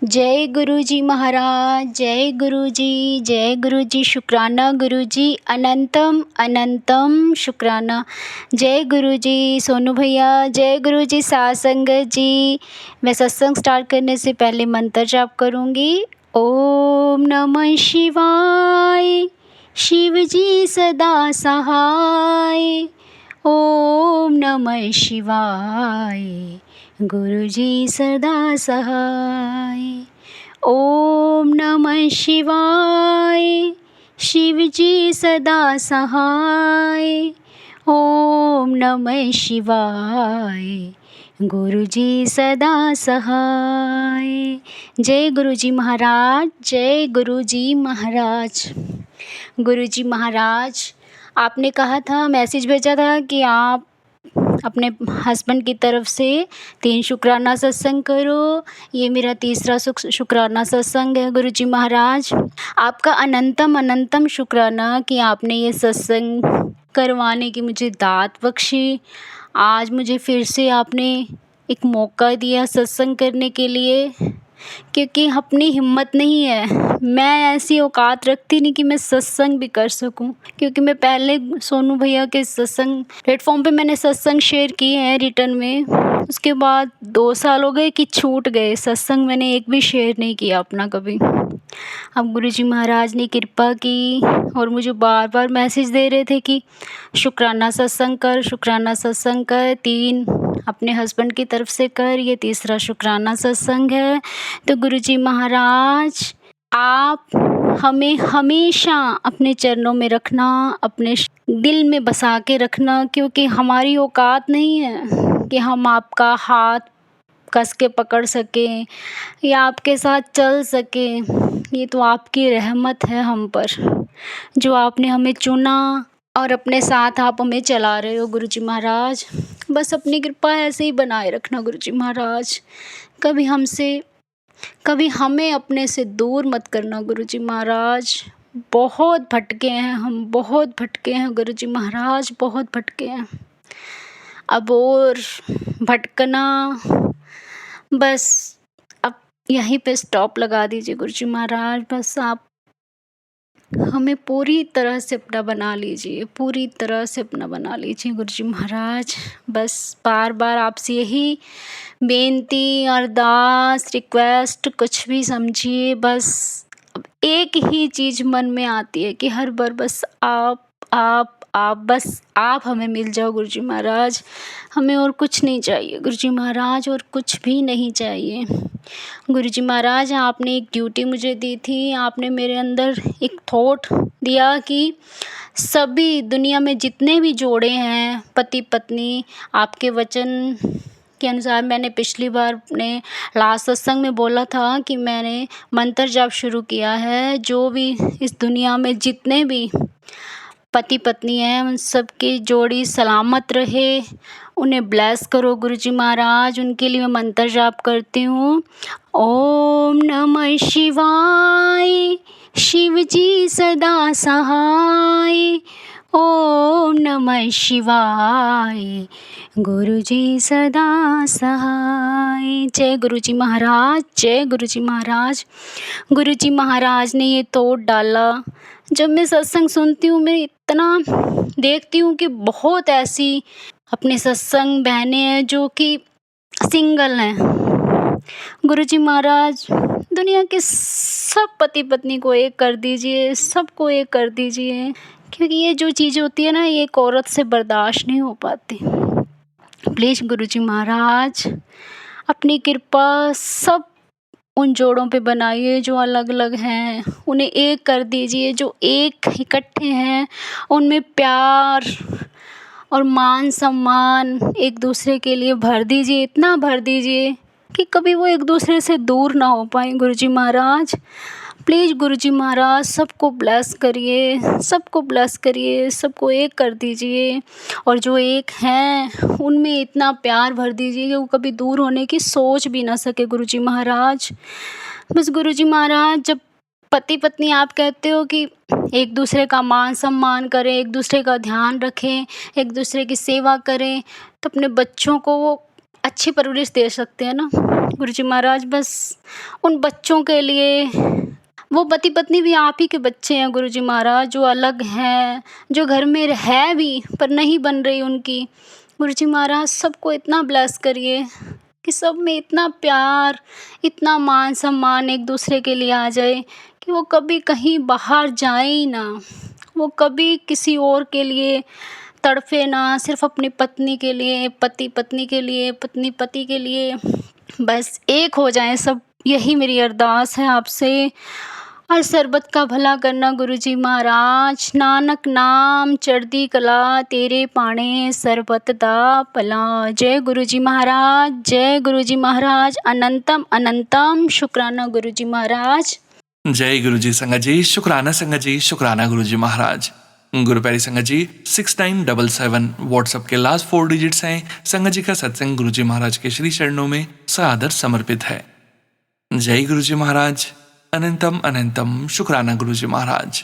जय गुरु जी महाराज, जय गुरु जी, जय गुरु जी, शुक्राना गुरु जी, अनंतम अनंतम शुक्राना। जय गुरु जी सोनू भैया, जय गुरु जी साथ संगत जी। मैं सत्संग स्टार्ट करने से पहले मंत्र जाप करूँगी। ओम नमः शिवाय, शिव जी सदा सहाय। ओम नमः शिवाय, गुरु जी सदा सहाय। ओम नमः शिवाय, शिव जी सदा सहाय। ओम नमः शिवाय, गुरु जी सदा सहाय। जय गुरु जी महाराज, जय गुरु जी महाराज। गुरु जी महाराज, आपने कहा था, मैसेज भेजा था कि आप अपने हस्बैंड की तरफ से 3 शुक्राना सत्संग करो। ये मेरा तीसरा शुक्राना सत्संग है गुरु जी महाराज। आपका अनंतम अनंतम शुक्राना कि आपने ये सत्संग करवाने की मुझे दात बख्शी। आज मुझे फिर से आपने एक मौका दिया सत्संग करने के लिए, क्योंकि अपनी हिम्मत नहीं है, मैं ऐसी औकात रखती नहीं कि मैं सत्संग भी कर सकूं। क्योंकि मैं पहले सोनू भैया के सत्संग प्लेटफॉर्म पे मैंने सत्संग शेयर किए हैं रिटर्न में, उसके बाद 2 साल हो गए कि छूट गए सत्संग, मैंने एक भी शेयर नहीं किया अपना कभी। अब गुरुजी महाराज ने कृपा की और मुझे बार बार मैसेज दे रहे थे कि शुक्राना सत्संग कर, शुक्राना सत्संग कर, 3 अपने हस्बैंड की तरफ से कर, ये तीसरा शुक्राना सत्संग है। तो गुरुजी महाराज, आप हमें हमेशा अपने चरणों में रखना, अपने दिल में बसा के रखना, क्योंकि हमारी औकात नहीं है कि हम आपका हाथ कस के पकड़ सकें या आपके साथ चल सकें। ये तो आपकी रहमत है हम पर, जो आपने हमें चुना और अपने साथ आप हमें चला रहे हो गुरुजी महाराज। बस अपनी कृपा ऐसे ही बनाए रखना गुरुजी महाराज। कभी हमें अपने से दूर मत करना गुरुजी महाराज। बहुत भटके हैं हम, बहुत भटके हैं गुरुजी महाराज, बहुत भटके हैं। अब और भटकना, बस अब यहीं पे स्टॉप लगा दीजिए गुरुजी महाराज। बस आप हमें पूरी तरह से अपना बना लीजिए, पूरी तरह से अपना बना लीजिए गुरुजी महाराज। बस बार बार आपसे यही बेनती, अरदास, रिक्वेस्ट कुछ भी समझिए, बस अब एक ही चीज़ मन में आती है कि हर बार बस आप बस आप हमें मिल जाओ गुरुजी महाराज। हमें और कुछ नहीं चाहिए गुरुजी महाराज, और कुछ भी नहीं चाहिए गुरुजी महाराज। आपने एक ड्यूटी मुझे दी थी, आपने मेरे अंदर एक थॉट दिया कि सभी दुनिया में जितने भी जोड़े हैं पति पत्नी, आपके वचन के अनुसार मैंने पिछली बार अपने लास्ट सत्संग में बोला था कि मैंने मंत्र जाप शुरू किया है। जो भी इस दुनिया में जितने भी पति पत्नी हैं उन सब की जोड़ी सलामत रहे, उन्हें ब्लेस करो गुरुजी महाराज। उनके लिए मैं मंत्र जाप करती हूँ। ओम नमः शिवाय, शिव जी सदा सहाय। ओम नमः शिवाय, गुरु जी सदा सहाय। जय गुरु जी महाराज, जय गुरु जी महाराज। गुरु जी महाराज ने ये तोड़ डाला। जब मैं सत्संग सुनती हूँ, मैं इतना देखती हूँ कि बहुत ऐसी अपने सत्संग बहनें हैं जो कि सिंगल हैं। गुरुजी महाराज दुनिया के सब पति पत्नी को एक कर दीजिए, सबको एक कर दीजिए, क्योंकि ये जो चीज़ होती है ना, ये एक औरत से बर्दाश्त नहीं हो पाती। प्लीज़ गुरुजी महाराज अपनी कृपा सब उन जोड़ों पे बनाइए जो अलग अलग हैं, उन्हें एक कर दीजिए। जो एक इकट्ठे हैं उनमें प्यार और मान सम्मान एक दूसरे के लिए भर दीजिए, इतना भर दीजिए कि कभी वो एक दूसरे से दूर ना हो पाए। गुरुजी महाराज प्लीज़ गुरुजी महाराज सबको ब्लेस करिए, सबको ब्लेस करिए, सबको एक कर दीजिए। और जो एक हैं उनमें इतना प्यार भर दीजिए कि वो कभी दूर होने की सोच भी ना सके। गुरुजी महाराज बस गुरुजी महाराज, जब पति पत्नी आप कहते हो कि एक दूसरे का मान सम्मान करें, एक दूसरे का ध्यान रखें, एक दूसरे की सेवा करें, तो अपने बच्चों को वो अच्छी परवरिश दे सकते हैं ना गुरुजी महाराज। बस उन बच्चों के लिए, वो पति पत्नी भी आप ही के बच्चे हैं गुरुजी महाराज, जो अलग हैं, जो घर में है भी पर नहीं बन रही उनकी। गुरुजी महाराज सबको इतना ब्लेस करिए कि सब में इतना प्यार, इतना मान सम्मान एक दूसरे के लिए आ जाए कि वो कभी कहीं बाहर जाए ही ना, वो कभी किसी और के लिए तड़फे ना, सिर्फ अपनी पत्नी के लिए, पति पत्नी के लिए, पत्नी पति के लिए, बस एक हो जाएं सब। यही मेरी अरदास है आपसे। और सरबत का भला करना गुरुजी महाराज, नानक नाम चढ़दी कला तेरे पाने सरबत दा भला। जय गुरुजी महाराज, जय गुरुजी महाराज, अनंतम अनंतम शुक्राना गुरुजी महाराज। जय गुरुजी संगत जी, शुक्राना संगत जी, शुक्राना गुरुजी महाराज। गुरु प्यारी संगत जी 6977 व्हाट्सएप के लास्ट 4 डिजिट्स हैं। संगत जी का सत्संग गुरुजी महाराज के श्री चरणों में सादर समर्पित है। जय गुरुजी महाराज, अनंतम अनंतम शुक्राना गुरुजी महाराज।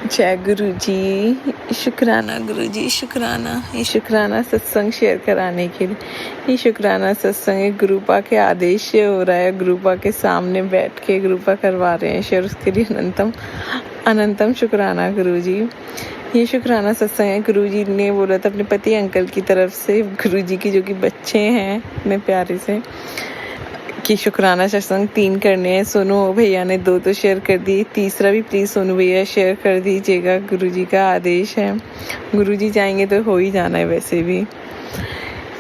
जय गुरु जी, शुक्राना गुरु जी, शुक्राना। ये शुक्राना सत्संग शेयर कराने के लिए, ये शुक्राना सत्संग एक गुरुपा के आदेश से हो रहा है, गुरुपा के सामने बैठ के गुरुपा करवा रहे हैं शेयर, उसके लिए अनंतम अनंतम शुक्राना गुरु जी। ये शुक्राना सत्संग है, गुरु जी ने बोला था अपने पति अंकल की तरफ से, गुरु जी की जो कि बच्चे हैं इतने प्यारे से, कि शुक्राना सत्संग 3 करने हैं। सोनू भैया ने 2 तो शेयर कर दी, तीसरा भी प्लीज़ सोनू भैया शेयर कर दीजिएगा, गुरुजी का आदेश है। गुरुजी चाहेंगे तो हो ही जाना है। वैसे भी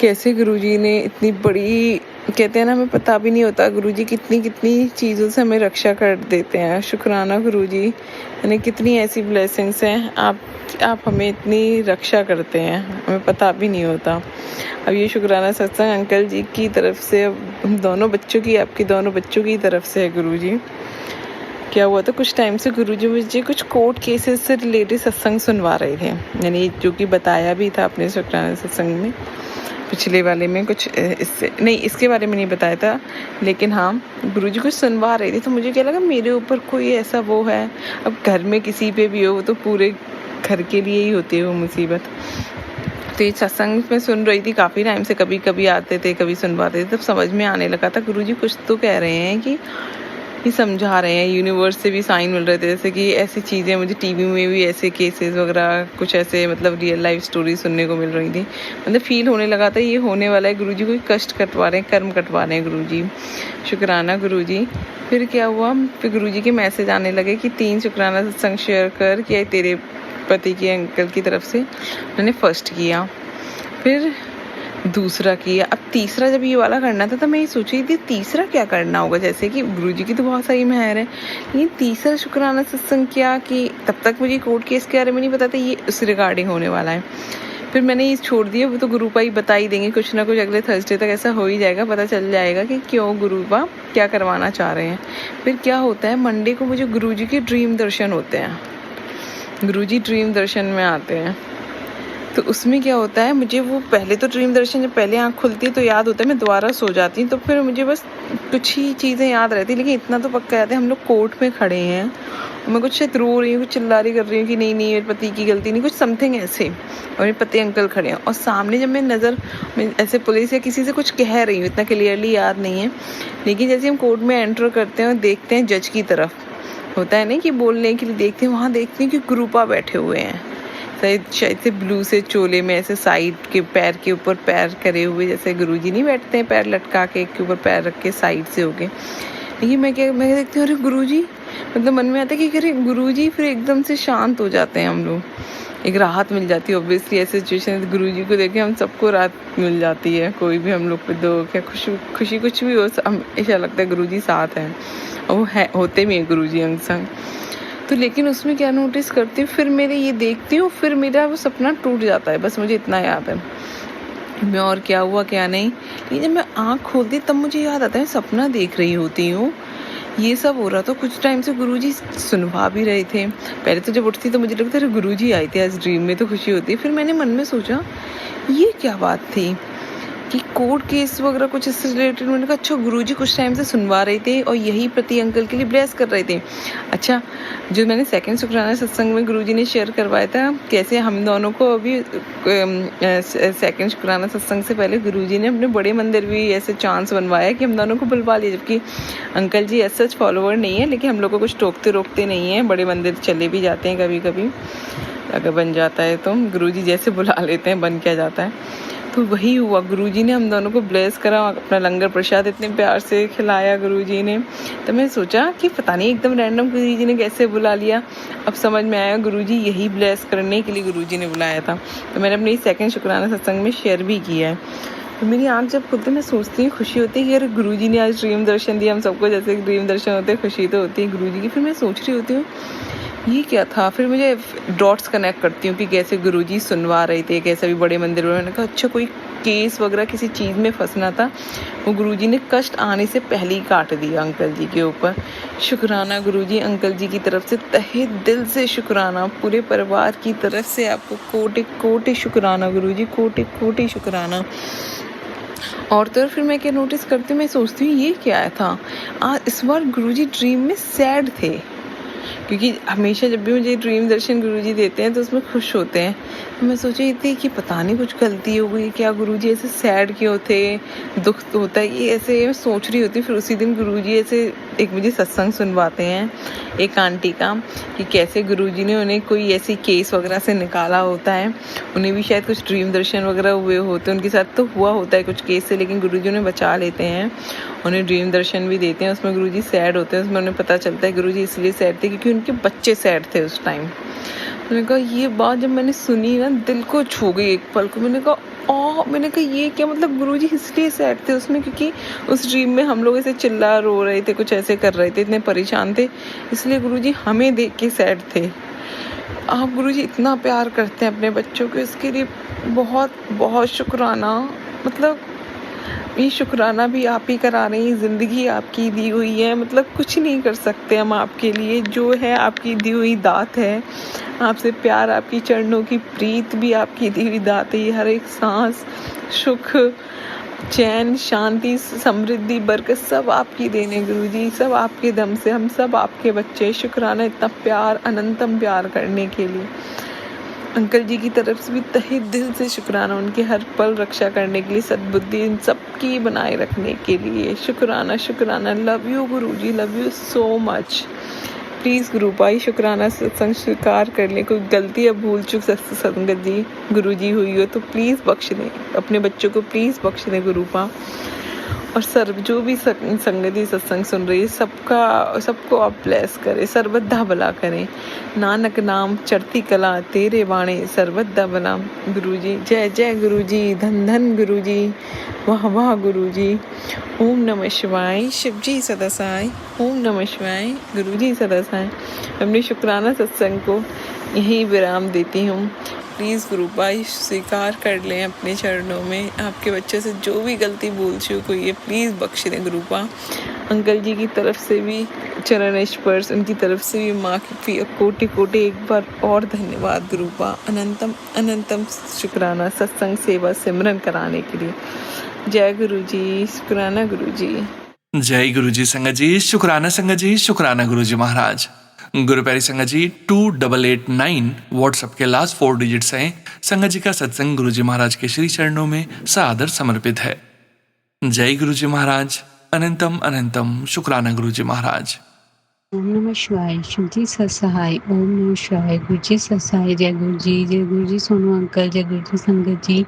कैसे गुरुजी ने इतनी बड़ी, कहते हैं ना, हमें पता भी नहीं होता गुरुजी कितनी कितनी चीज़ों से हमें रक्षा कर देते हैं। शुक्राना गुरुजी, यानी कितनी ऐसी ब्लेसिंग्स हैं, आप हमें इतनी रक्षा करते हैं, हमें पता भी नहीं होता। अब ये शुक्राना सत्संग अंकल जी की तरफ से, हम दोनों बच्चों की, आपकी दोनों बच्चों की तरफ से है गुरुजी। क्या हुआ था, कुछ टाइम से गुरुजी मुझे कुछ कोर्ट केसेस से रिलेटेड सत्संग सुनवा रहे थे, यानी जो कि बताया भी था अपने शुक्राना सत्संग में, पिछले वाले में कुछ इससे नहीं, इसके बारे में नहीं बताया था, लेकिन हाँ गुरुजी कुछ सुनवा रहे थे। तो मुझे क्या लगा मेरे ऊपर कोई ऐसा वो है, अब घर में किसी पे भी हो तो पूरे घर के लिए ही होती है वो मुसीबत। तो ये सत्संग में सुन रही थी काफ़ी टाइम से, कभी कभी आते थे कभी सुनवाते थे, तब समझ में आने लगा था गुरुजी कुछ तो कह रहे हैं कि ये समझा रहे हैं, यूनिवर्स से भी साइन मिल रहे थे, जैसे कि ऐसी चीज़ें मुझे टीवी में भी ऐसे केसेस वगैरह कुछ ऐसे मतलब रियल लाइफ स्टोरी सुनने को मिल रही थी, मतलब फील होने लगा था ये होने वाला है। गुरुजी कोई कष्ट कटवा रहे हैं, कर्म कटवा रहे हैं गुरुजी। शुक्राना गुरुजी। फिर क्या हुआ, फिर गुरुजी के मैसेज आने लगे कि 3 शुक्राना सत्संग शेयर कर, क्या तेरे पति के अंकल की तरफ से मैंने फर्स्ट किया, फिर दूसरा किया, अब तीसरा जब ये वाला करना था तो मैं ये सोच रही थी तीसरा क्या करना होगा, जैसे कि गुरुजी की तो बहुत सारी मेहर है, ये तीसरा शुक्राना सत्संग क्या, कि तब तक मुझे कोर्ट केस के बारे में नहीं पता था ये उस रिगार्डिंग होने वाला है। फिर मैंने ये छोड़ दिया, वो तो गुरुपा ही बता ही देंगे, कुछ ना कुछ अगले थर्सडे तक ऐसा हो ही जाएगा, पता चल जाएगा कि क्यों गुरुपा क्या करवाना चाह रहे हैं। फिर क्या होता है, मंडे को मुझे गुरुजी के ड्रीम दर्शन होते हैं, गुरुजी ड्रीम दर्शन में आते हैं, तो उसमें क्या होता है, मुझे वो पहले तो ड्रीम दर्शन जब पहले आँख खुलती है तो याद होता है, मैं दोबारा सो जाती हूँ, तो फिर मुझे बस कुछ ही चीज़ें याद रहती, लेकिन इतना तो पक्का याद है हम लोग कोर्ट में खड़े हैं, मैं कुछ शायद रो रही हूँ, कुछ चिल्ला रही कर रही हूँ कि नहीं नहीं मेरे पति की गलती नहीं, कुछ समथिंग ऐसे, और मेरे पति अंकल खड़े हैं, और सामने जब मैं ऐसे पुलिस या किसी से कुछ कह रही हूँ, इतना क्लियरली याद नहीं है, लेकिन जैसे हम कोर्ट में एंटर करते हैं और देखते हैं जज की तरफ, होता है ना कि बोलने के लिए देखते हैं, वहाँ देखते हैं कि गुरुपा बैठे हुए हैं, शायद से ब्लू से चोले में ऐसे साइड के पैर के ऊपर पैर करे हुए, जैसे गुरुजी नहीं बैठते हैं पैर लटका के, एक के ऊपर पैर रख के साइड से हो गए। लेकिन मैं देखती हूँ अरे गुरुजी, मतलब मन में आता है कि अरे गुरुजी, फिर एकदम से शांत हो जाते हैं हम लोग, एक राहत मिल जाती है। ऑब्वियसली ऐसे सिचुएशन गुरुजी को देखे हम सबको राहत मिल जाती है, कोई भी हम लोग पे दुख या खुशी कुछ भी हो, हमेशा लगता है गुरुजी साथ हैं, और वो है होते भी हैं गुरुजी अंग संग। तो लेकिन उसमें क्या नोटिस करती हूँ, फिर मेरे ये देखती हूँ, फिर मेरा वो सपना टूट जाता है, बस मुझे इतना याद है। मैं और क्या हुआ क्या नहीं, लेकिन जब मैं आँख खोलती तब मुझे याद आता है सपना देख रही होती हूँ, ये सब हो रहा। तो कुछ टाइम से गुरुजी सुनवा भी रहे थे। पहले तो जब उठती तो मुझे लगता है गुरुजी आए थे आज ड्रीम में, तो खुशी होती है। फिर मैंने मन में सोचा ये क्या बात थी कि कोर्ट केस वगैरह कुछ इससे रिलेटेड। मैंने कहा अच्छा गुरुजी कुछ टाइम से सुनवा रहे थे और यही प्रति अंकल के लिए ब्लेस कर रहे थे। अच्छा, जो मैंने सेकंड शुक्राना सत्संग में गुरुजी ने शेयर करवाया था, कैसे हम दोनों को अभी सेकंड शुक्राना सत्संग से पहले गुरुजी ने अपने बड़े मंदिर भी ऐसे चांस बनवाया कि हम दोनों को बुलवा लिया, जबकि अंकल जी ऐसा सच फॉलोवर नहीं है, लेकिन हम लोग को कुछ टोकते रोकते नहीं है, बड़े मंदिर चले भी जाते हैं कभी कभी, अगर बन जाता है तो गुरुजी जैसे बुला लेते हैं, बन क्या जाता है। तो वही हुआ, गुरुजी ने हम दोनों को ब्लेस करा, अपना लंगर प्रसाद इतने प्यार से खिलाया गुरुजी ने। तो मैं सोचा कि पता नहीं एकदम रैंडम गुरुजी ने कैसे बुला लिया। अब समझ में आया गुरुजी यही ब्लेस करने के लिए गुरुजी ने बुलाया था। तो मैंने अपनी सेकंड शुक्राना सत्संग में शेयर भी किया है। तो मेरी आँख जब खुलती मैं सोचती हूँ, खुशी होती है कि यार गुरुजी ने आज ड्रीम दर्शन दिया हम सबको, जैसे ड्रीम दर्शन होते हैं, खुशी तो होती है गुरुजी की। फिर मैं सोच रही होती हूँ ये क्या था, फिर मुझे डॉट्स कनेक्ट करती हूँ कि कैसे गुरुजी सुनवा रहे थे, कैसे भी बड़े मंदिर में। मैंने कहा अच्छा कोई केस वगैरह किसी चीज़ में फंसना था, वो गुरुजी ने कष्ट आने से पहले ही काट दिया अंकल जी के ऊपर। शुक्राना गुरुजी, अंकल जी की तरफ से तहे दिल से शुक्राना, पूरे परिवार की तरफ से आपको कोटि कोटि शुक्राना गुरुजी, कोटि कोटि शुक्राना। और तो फिर मैं क्या नोटिस करती हूँ, मैं सोचती हूँ ये क्या था, इस बार गुरुजी ड्रीम में सैड थे, क्योंकि हमेशा जब भी मुझे ड्रीम दर्शन गुरुजी देते हैं तो उसमें खुश होते हैं। तो मैं सोच रही थी कि पता नहीं कुछ गलती हो गई क्या, गुरुजी ऐसे सैड क्यों थे, दुख तो होता है, ये ऐसे मैं सोच रही होती। फिर उसी दिन गुरुजी ऐसे एक मुझे सत्संग सुनवाते हैं एक आंटी का, कि कैसे गुरुजी ने उन्हें कोई ऐसी केस वगैरह से निकाला होता है, उन्हें भी शायद कुछ ड्रीम दर्शन वगैरह हुए होते, उनके साथ तो हुआ होता है कुछ केस से, लेकिन गुरुजी उन्हें बचा लेते हैं, उन्हें ड्रीम दर्शन भी देते हैं। उसमें गुरुजी सैड होते हैं, उसमें उन्हें पता चलता है गुरुजी इसलिए सैड थे क्योंकि उनके बच्चे सैड थे उस टाइम। मैंने कहा ये बात जब मैंने सुनी ना, दिल को छू गई एक पल को। मैंने कहा ये क्या, मतलब गुरुजी इसलिए सैड थे उसमें क्योंकि उस ड्रीम में हम लोग ऐसे चिल्ला रो रहे थे, कुछ ऐसे कर रहे थे, इतने परेशान थे, इसलिए गुरुजी हमें देख के सैड थे। आप गुरुजी इतना प्यार करते हैं अपने बच्चों को, इसके लिए बहुत बहुत शुक्राना। मतलब ये शुक्राना भी आप ही करा रहे हैं, ज़िंदगी आपकी दी हुई है, मतलब कुछ नहीं कर सकते हम आपके लिए, जो है आपकी दी हुई दात है, आपसे प्यार, आपकी चरणों की प्रीत भी आपकी दी हुई दात है। ये हर एक सांस, सुख, चैन, शांति, समृद्धि, बरकत सब आपकी देने गुरुजी, सब आपके दम से, हम सब आपके बच्चे। शुक्राना इतना प्यार, अनंतम प्यार करने के लिए। अंकल जी की तरफ से भी तहे दिल से शुक्राना, उनके हर पल रक्षा करने के लिए, सद्बुद्धि इन सबकी बनाए रखने के लिए शुक्राना शुक्राना। Love you Guruji, love you so much. Please गुरुपा ये शुक्राना सत्संग स्वीकार कर लें, कोई गलती या भूल चूक संगत जी गुरुजी हुई हो तो प्लीज़ बख्श दें, अपने बच्चों को प्लीज़ बख्श दें गुरुपा। और सर्व जो भी संगति सत्संग सुन रही है सबको आप ब्लेस करें, सर्वदा भला करें। नानक नाम चढ़ती कला तेरे बाणे सर्वदा भला। गुरुजी जय जय गुरुजी, धन धन गुरुजी, वाह वाह गुरुजी। ओम नमः शिवाय, शिवजी सदा सहाय। ओम नमः शिवाय, गुरुजी सदा सहाय। अपने शुक्राना सत्संग को यही विराम देती हूँ। प्लीज़ गुरुपाई स्वीकार कर लें अपने चरणों में, आपके बच्चे से जो भी गलती भूल चूक हुई है प्लीज़ बख्श दें गुरुपा। अंकल जी की तरफ से भी चरण स्पर्श, उनकी तरफ से भी माँ की कोटि कोटि एक बार और धन्यवाद गुरुपा। अनंतम अनंतम शुक्राना सत्संग सेवा सिमरन कराने के लिए। जय गुरुजी, शुक्राना गुरुजी। जय गुरुजी संगत जी, शुक्राना संगत जी, शुक्राना गुरुजी महाराज। गुरु प्यारी संगत जी 2889 व्हाट्सएप के लास्ट 4 डिजिट्स हैं। संगत जी का सत्संग गुरुजी महाराज के श्री चरणों में सादर समर्पित है। जय गुरुजी महाराज, अनंतम अनंतम शुक्राना गुरुजी महाराज। ओम नमः शिवाय, शिव जी सत्सहाय। ओम नमः शिवाय, गुरु जी सत्सहाय। जय गुरु जी सोनू अंकल, जय गुरु जी संगत जी।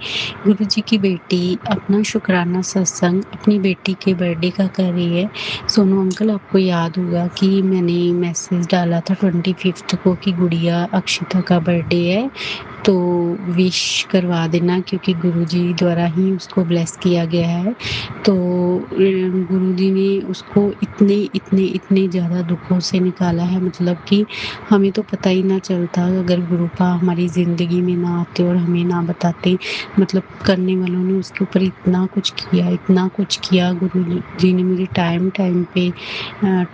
गुरु जी की बेटी अपना शुक्राना सत्संग अपनी बेटी के बर्थडे का कर रही है। सोनू अंकल, आपको याद होगा कि मैंने मैसेज डाला था 25 को कि गुड़िया अक्षिता का बर्थडे है, तो विश करवा देना, क्योंकि गुरुजी द्वारा ही उसको ब्लेस किया गया है। तो गुरुजी ने उसको इतने ज़्यादा दुखों से निकाला है, मतलब कि हमें तो पता ही ना चलता अगर गुरुपा हमारी ज़िंदगी में ना आते और हमें ना बताते। मतलब करने वालों ने उसके ऊपर इतना कुछ किया। गुरुजी ने मुझे टाइम पे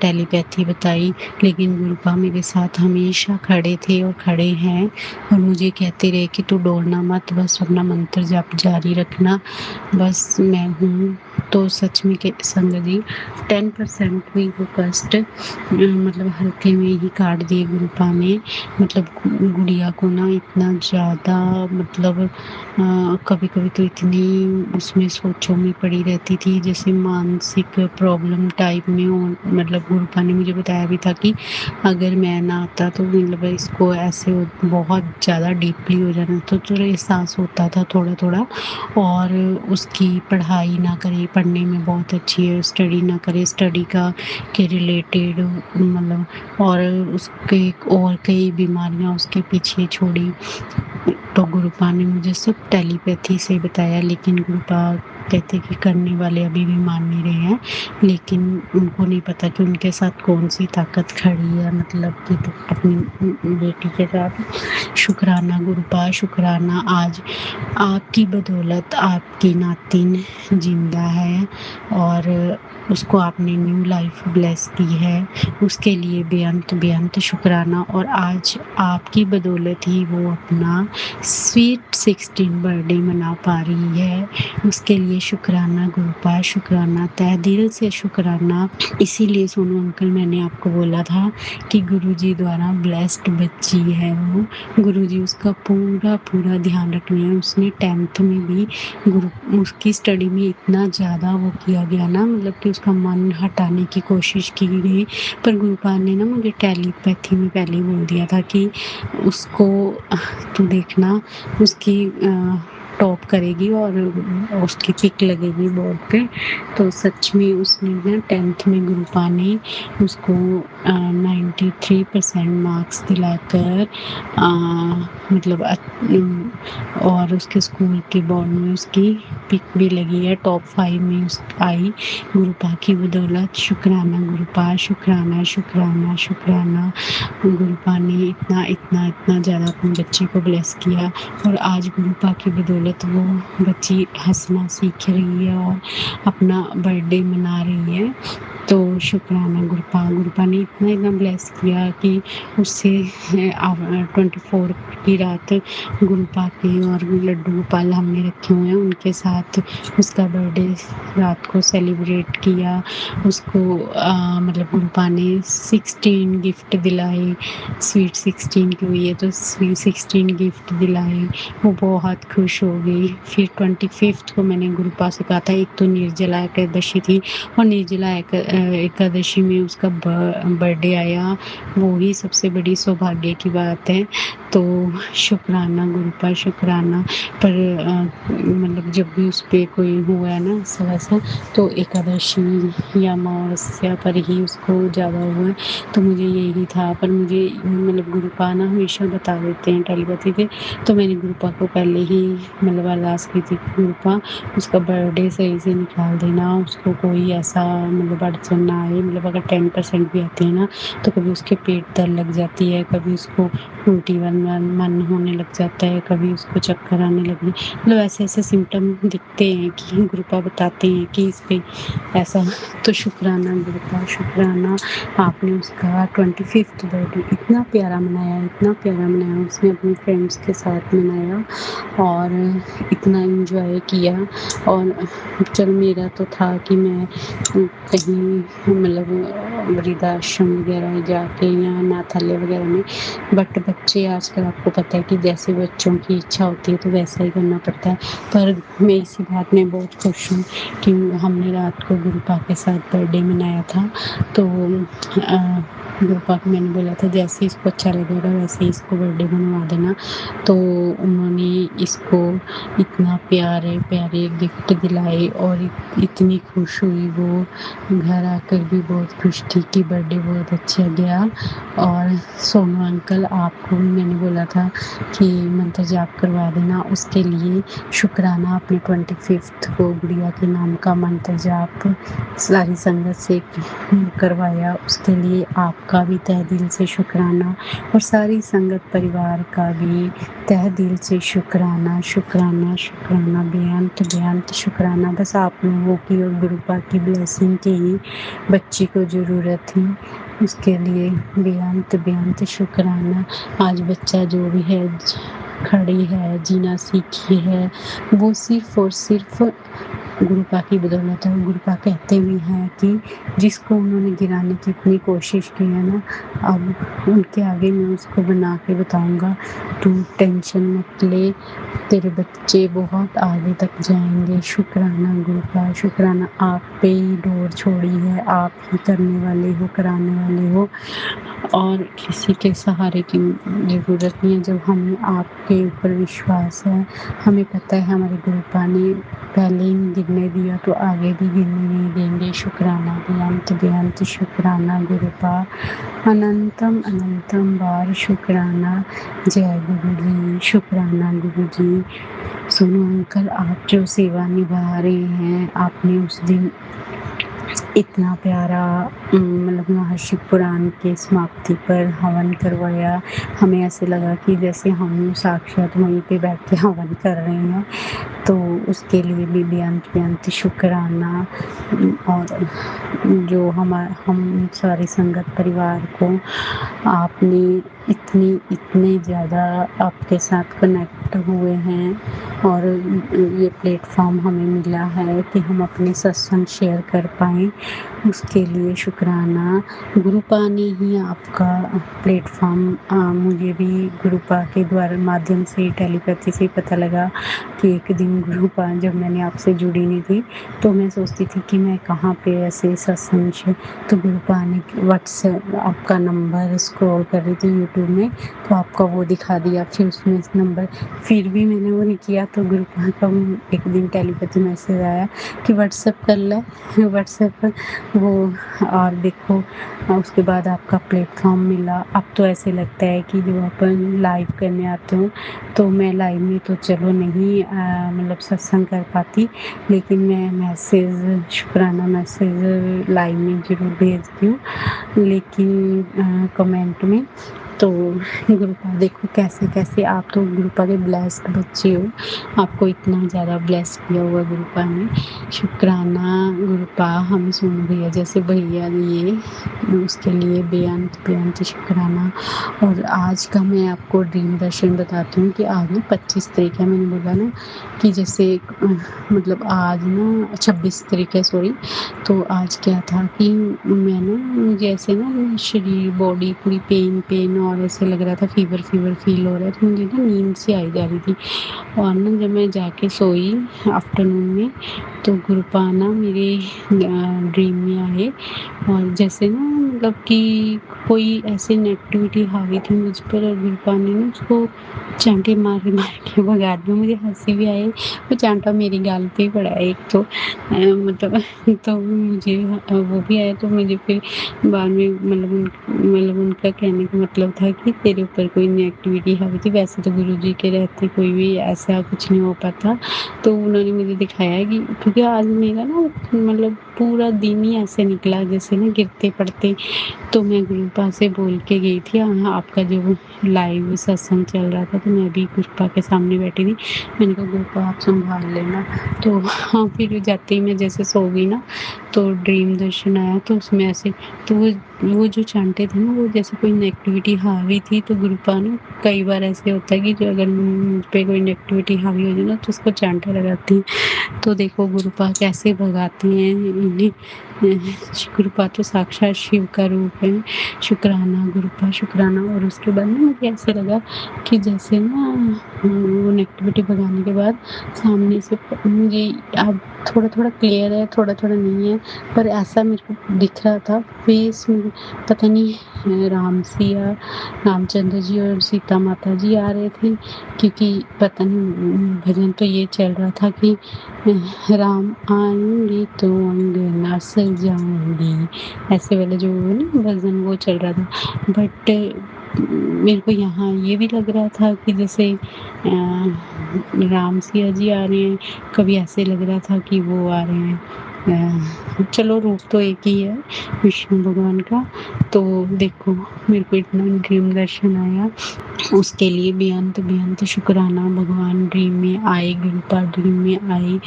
टेलीपैथी बताई, लेकिन गुरुपा मेरे साथ हमेशा खड़े थे और खड़े हैं, और मुझे कहते रहे कि तू डरना मत, बस अपना मंत्र जाप जारी रखना, बस मैं हूँ। तो सच में के संगत जी 10% भी वो कष्ट मतलब हल्के में ही काट दिए गुरुपा ने। मतलब गुड़िया को ना इतना ज़्यादा, मतलब कभी कभी तो इतनी उसमें सोचों में पड़ी रहती थी, जैसे मानसिक प्रॉब्लम टाइप में हो। मतलब गुरुपा ने मुझे बताया भी था कि अगर मैं ना आता तो मतलब इसको ऐसे बहुत ज़्यादा डीपली हो जाना, तो एहसास होता था थोड़ा थोड़ा। और उसकी पढ़ाई ना करे, पढ़ने में बहुत अच्छी है, स्टडी ना करे, स्टडी का के रिलेटेड मतलब, और उसके और कई बीमारियां उसके पीछे छोड़ी। तो गुरुपा ने मुझे सब टेलीपैथी से बताया, लेकिन गुरुपा कहते कि करने वाले अभी भी मान नहीं रहे हैं, लेकिन उनको नहीं पता कि उनके साथ कौन सी ताकत खड़ी है, मतलब कि अपनी बेटी के साथ। शुक्राना गुरुपा, शुक्राना। आज आपकी बदौलत आपकी नातिन जिंदा है और उसको आपने न्यू लाइफ ब्लेस की है, उसके लिए बेअंत शुक्राना। और आज आपकी बदौलत ही वो अपना स्वीट 16 बर्थडे मना पा रही है, उसके लिए शुक्राना गुरुपा, शुक्राना, तहे दिल से शुक्राना। इसीलिए सोनू अंकल मैंने आपको बोला था कि गुरुजी द्वारा ब्लेस्ड बच्ची है वो, गुरुजी उसका पूरा ध्यान रख रहे हैं। उसने 10th में भी उसकी स्टडी में इतना ज़्यादा वो किया गया ना, मतलब कि उसका मन हटाने की कोशिश की गई, पर गुरुपा ने ना मुझे टेलीपैथी में पहले ही बोल दिया था कि उसको तू देखना, उसकी टॉप करेगी और उसकी पिक लगेगी बोर्ड पे। तो सच में उसने ना 10th में गुरुपा ने उसको 93% मार्क्स दिलाकर मतलब और उसके स्कूल के बोर्ड में उसकी पिक भी लगी है, टॉप 5 में आई गुरुपा की बदौलत। शुक्राना गुरुपा, शुक्राना शुक्राना शुक्राना। गुरुपा ने इतना ज़्यादा अपने बच्चे को ब्लेस किया, और आज गुरुपा की बदौलत वो बच्ची हंसना सीख रही है और अपना बर्थडे मना रही है। तो शुक्राना गुरुपा ने इतना ब्लेस किया कि उससे 24 की रात गुरुपा के और लड्डू गोपाल हमने रखे हुए हैं, उनके साथ उसका बर्थडे रात को सेलिब्रेट किया। उसको मतलब गुरुपा ने 16 गिफ्ट दिलाए, स्वीट 16 की हुई है तो स्वीट 16 गिफ्ट दिलाए, वो बहुत खुश हो गई। फिर 25 को मैंने गुरुपा से कहा था, एक तो निर्जला एकादशी थी और निर्जला एकादशी में उसका बर्थडे आया, वो ही सबसे बड़ी सौभाग्य की बात है। तो शुक्राना गुरुपा, शुक्राना। पर मतलब जब भी उस पर कोई हुआ है ना ऐसा तो एकादशी या अमावस्या पर ही उसको ज़्यादा हुआ है, तो मुझे यही था। पर मुझे मतलब गुरुपा ना हमेशा बता देते हैं टेलीपैथी पे, तो मैंने गुरुपा को पहले ही मतलब अरदास की थी, गुरुपा उसका बर्थडे सही से निकाल देना, उसको कोई ऐसा मतलब अड़चन ना आए। मतलब अगर 10% भी आते हैं ना, तो कभी उसके पेट दर्द लग जाती है, कभी उसको उल्टी मन होने लग जाता है, कभी उसको चक्कर आने लगे, मतलब ऐसे सिम्टम दिखते हैं कि गुरुपा बताते हैं कि इस पे ऐसा। तो शुक्राना गुरुपा, शुक्राना। आपने उसका 25th बर्थडे इतना प्यारा मनाया, उसने अपने फ्रेंड्स के साथ मनाया और इतना एंजॉय किया। और चल मेरा तो था कि मैं कहीं मतलब वृद्धाश्रम वगैरह जाके या अनाथालय वगैरह में, बट बच्चे आजकल आपको पता है कि जैसे बच्चों की इच्छा होती है तो वैसा ही करना पड़ता है। पर मैं इसी बात में बहुत खुश हूँ कि हमने रात को गुरुपा के साथ बर्थडे मनाया था। तो गुरुपा को मैंने बोला था जैसे इसको अच्छा लगेगा वैसे ही इसको बर्थडे बनवा देना। तो उन्होंने इसको इतना प्यारे प्यारे गिफ्ट दिलाए और इतनी खुश हुई वो, घर आकर भी बहुत खुश थी कि बर्थडे बहुत अच्छा गया। और सोनू अंकल आपको भी मैंने बोला था कि मंत्र जाप करवा देना, उसके लिए शुक्राना अपने 25th को गुड़िया के नाम का मंत्र जाप सारी संगत से करवाया। उसके लिए आपका भी तहे दिल से शुक्राना और सारी संगत परिवार का भी तहे दिल से शुक्राना शुक्राना शुक्राना, बेअंत बेअंत शुक्राना। बस आप लोगों की और गुरुपा की ब्लेसिंग की ही बच्ची को ज़रूरत थी, उसके लिए बेअंत बेअंत शुक्राना। आज बच्चा जो भी है खड़ी है, जीना सीखी है, वो सिर्फ और सिर्फ गुरुपा की बदौलत है। गुरुपा कहते भी हैं कि जिसको उन्होंने गिराने की इतनी कोशिश की है ना, अब उनके आगे मैं उसको बना के बताऊंगा, तू टेंशन मत ले, तेरे बच्चे बहुत आगे तक जाएंगे। शुक्राना गुरुपा, शुक्राना, आप पे ही डोर छोड़ी है, आप ही करने वाले हो, कराने वाले हो और किसी के सहारे की ज़रूरत नहीं है। जब हमें आपके ऊपर विश्वास है, हमें पता है हमारे गुरुपा ने पहले ही नहीं गिरने दिया तो आगे भी गिरने नहीं देंगे। शुक्राना बेअंत बेअंत शुक्राना गुरुपा, अनंतम अनंतम बार शुक्राना। जय गुरु जी, शुक्राना गुरु जी। सोनू अंकल, आप जो सेवा निभा रहे हैं, आपने उस दिन इतना प्यारा मतलब महाशिव पुराण के समाप्ति पर हवन करवाया, हमें ऐसे लगा कि जैसे हम साक्षात वहीं पे बैठ के हवन कर रहे हैं। तो उसके लिए भी बेअंत बेअंत शुक्राना। और जो हम सारी संगत परिवार को आपने इतने ज़्यादा आपके साथ कनेक्ट हुए हैं और ये प्लेटफॉर्म हमें मिला है कि हम अपने सत्संग शेयर कर पाएँ, उसके लिए शुक्राना। गुरुपा ने ही आपका प्लेटफॉर्म मुझे भी गुरुपा के द्वारा माध्यम से टेलीपैथी से पता लगा कि एक दिन गुरुपा, जब मैंने आपसे जुड़ी नहीं थी तो मैं सोचती थी कि मैं कहाँ पे ऐसे सत्संग से, तो गुरुपा ने व्हाट्सएप आपका नंबर स्क्रॉल कर रही थी यूट्यूब में तो आपका वो दिखा दिया, फिर उसमें इस नंबर, फिर भी मैंने वो नहीं किया तो गुरुपा का एक दिन टेलीपैथी मैसेज आया कि व्हाट्सएप कर ले, व्हाट्सएप पर वो, और देखो उसके बाद आपका प्लेटफॉर्म मिला। अब तो ऐसे लगता है कि जब अपन लाइव करने आते हो तो मैं लाइव में तो चलो नहीं मतलब सत्संग कर पाती, लेकिन मैं मैसेज, शुक्राना मैसेज लाइव में ज़रूर भेजती हूँ, लेकिन कमेंट में। तो गुरुपा देखो कैसे कैसे आप तो गुरुपा के ब्लेस्ड बच्चे हो, आपको इतना ज़्यादा ब्लेस किया हुआ गुरुपा ने। शुक्राना गुरुपा, हम सोनू भैया जैसे भैया लिए, उसके लिए बेअंत बेअंत शुक्राना। और आज का मैं आपको ड्रीम दर्शन बताती हूँ कि आज ना 25 तारीख है, मैंने बोला ना कि जैसे मतलब आज ना 26 तारीख है, सॉरी। तो आज क्या था कि मैं ना जैसे ना शरीर बॉडी पूरी पेन पेन और ऐसे लग रहा था, फीवर फीवर फील हो रहा था, मुझे ना नींद से आई जा रही थी। और ना जब मैं जाके सोई आफ्टरनून में तो गुरुपा ना मेरे ड्रीम में आए और जैसे ना मतलब कि कोई ऐसे नेगेटिविटी हावी थी मुझ पर और गुरुपा ने ना उसको चांटे मार के भगा दिया। मुझे हंसी भी आई, वो चांटा मेरी गाल पे ही पड़ा है एक तो मतलब तो मुझे वो भी आया, तो मुझे फिर बाद में मतलब उनका कहने का मतलब था कि तेरे ऊपर कोई नेगेटिविटी हावी थी, वैसे तो गुरुजी के रहते कोई भी ऐसा कुछ नहीं हो पाता। तो उन्होंने मुझे दिखाया कि क्योंकि आज मेरा ना मतलब पूरा दिन ही ऐसे निकला जैसे ना गिरते पड़ते, तो मैं गुरुपा से बोल के गई थी, हाँ आपका जो लाइव सत्संग चल रहा था तो मैं भी गुरुपा के सामने बैठी थी, मैंने कहा गुरुपा आप संभाल लेना। तो हाँ फिर जाते ही मैं जैसे सो गई ना तो ड्रीम दर्शन आया, तो उसमें ऐसे तो वो जो चांटे थे ना वो जैसे कोई नेगेटिविटी हावी थी, तो गुरुपा ना कई बार ऐसे होता है कि जो अगर मुझ पे कोई नेगेटिविटी हावी हो जाए ना तो उसको चांटे लगाती हैं। तो देखो गुरुपा कैसे भगाती हैं इन्हें, गुरुपा तो साक्षात शिव का रूप है। शुक्राना गुरुपा शुक्राना। और उसके बाद ना मुझे ऐसा लगा कि जैसे ना वो नेगेटिविटी भगाने के बाद सामने से मुझे अब थोड़ा-थोड़ा क्लियर है, थोड़ा-थोड़ा नहीं है, पर ऐसा मेरे को दिख रहा था फेस में, पता नहीं राम सिया रामचंद्र जी और सीता माता जी आ रहे थे, क्योंकि पता नहीं भजन तो ये चल रहा था कि राम आएंगे तो अंगना सजाऊंगी, ऐसे वाला जो ना भजन वो चल रहा था। बट मेरे को यहाँ ये भी लग रहा था कि जैसे राम सिया जी आ रहे हैं, कभी ऐसे लग रहा था कि वो आ रहे हैं। चलो रूप तो एक ही है विष्णु भगवान का। तो देखो मेरे को इतना ड्रीम दर्शन आया, उसके लिए बेअंत बेअंत शुक्राना। भगवान ड्रीम में आए, गुरुपा ड्रीम में आए,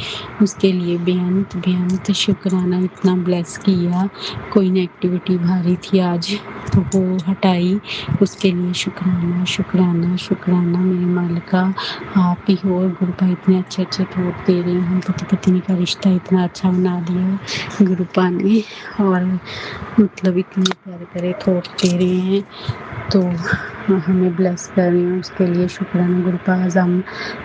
उसके लिए बेअंत बेअंत शुक्राना। इतना ब्लेस किया। कोई नेगेटिविटी भारी थी आज तो वो हटाई, उसके लिए शुक्राना शुक्राना शुक्राना। मेरे मालिका आप ही हो। और गुरुपा इतने अच्छे अच्छे थॉट दे रहे हैं, हम पति पत्नी का रिश्ता इतना अच्छा बना दिया गुरुपा ने, और मतलब इतने प्यारे प्यारे थॉट दे रहे हैं, तो हमें ब्लेस कर रही हूँ। उसके लिए शुक्राना गुरुपा। हम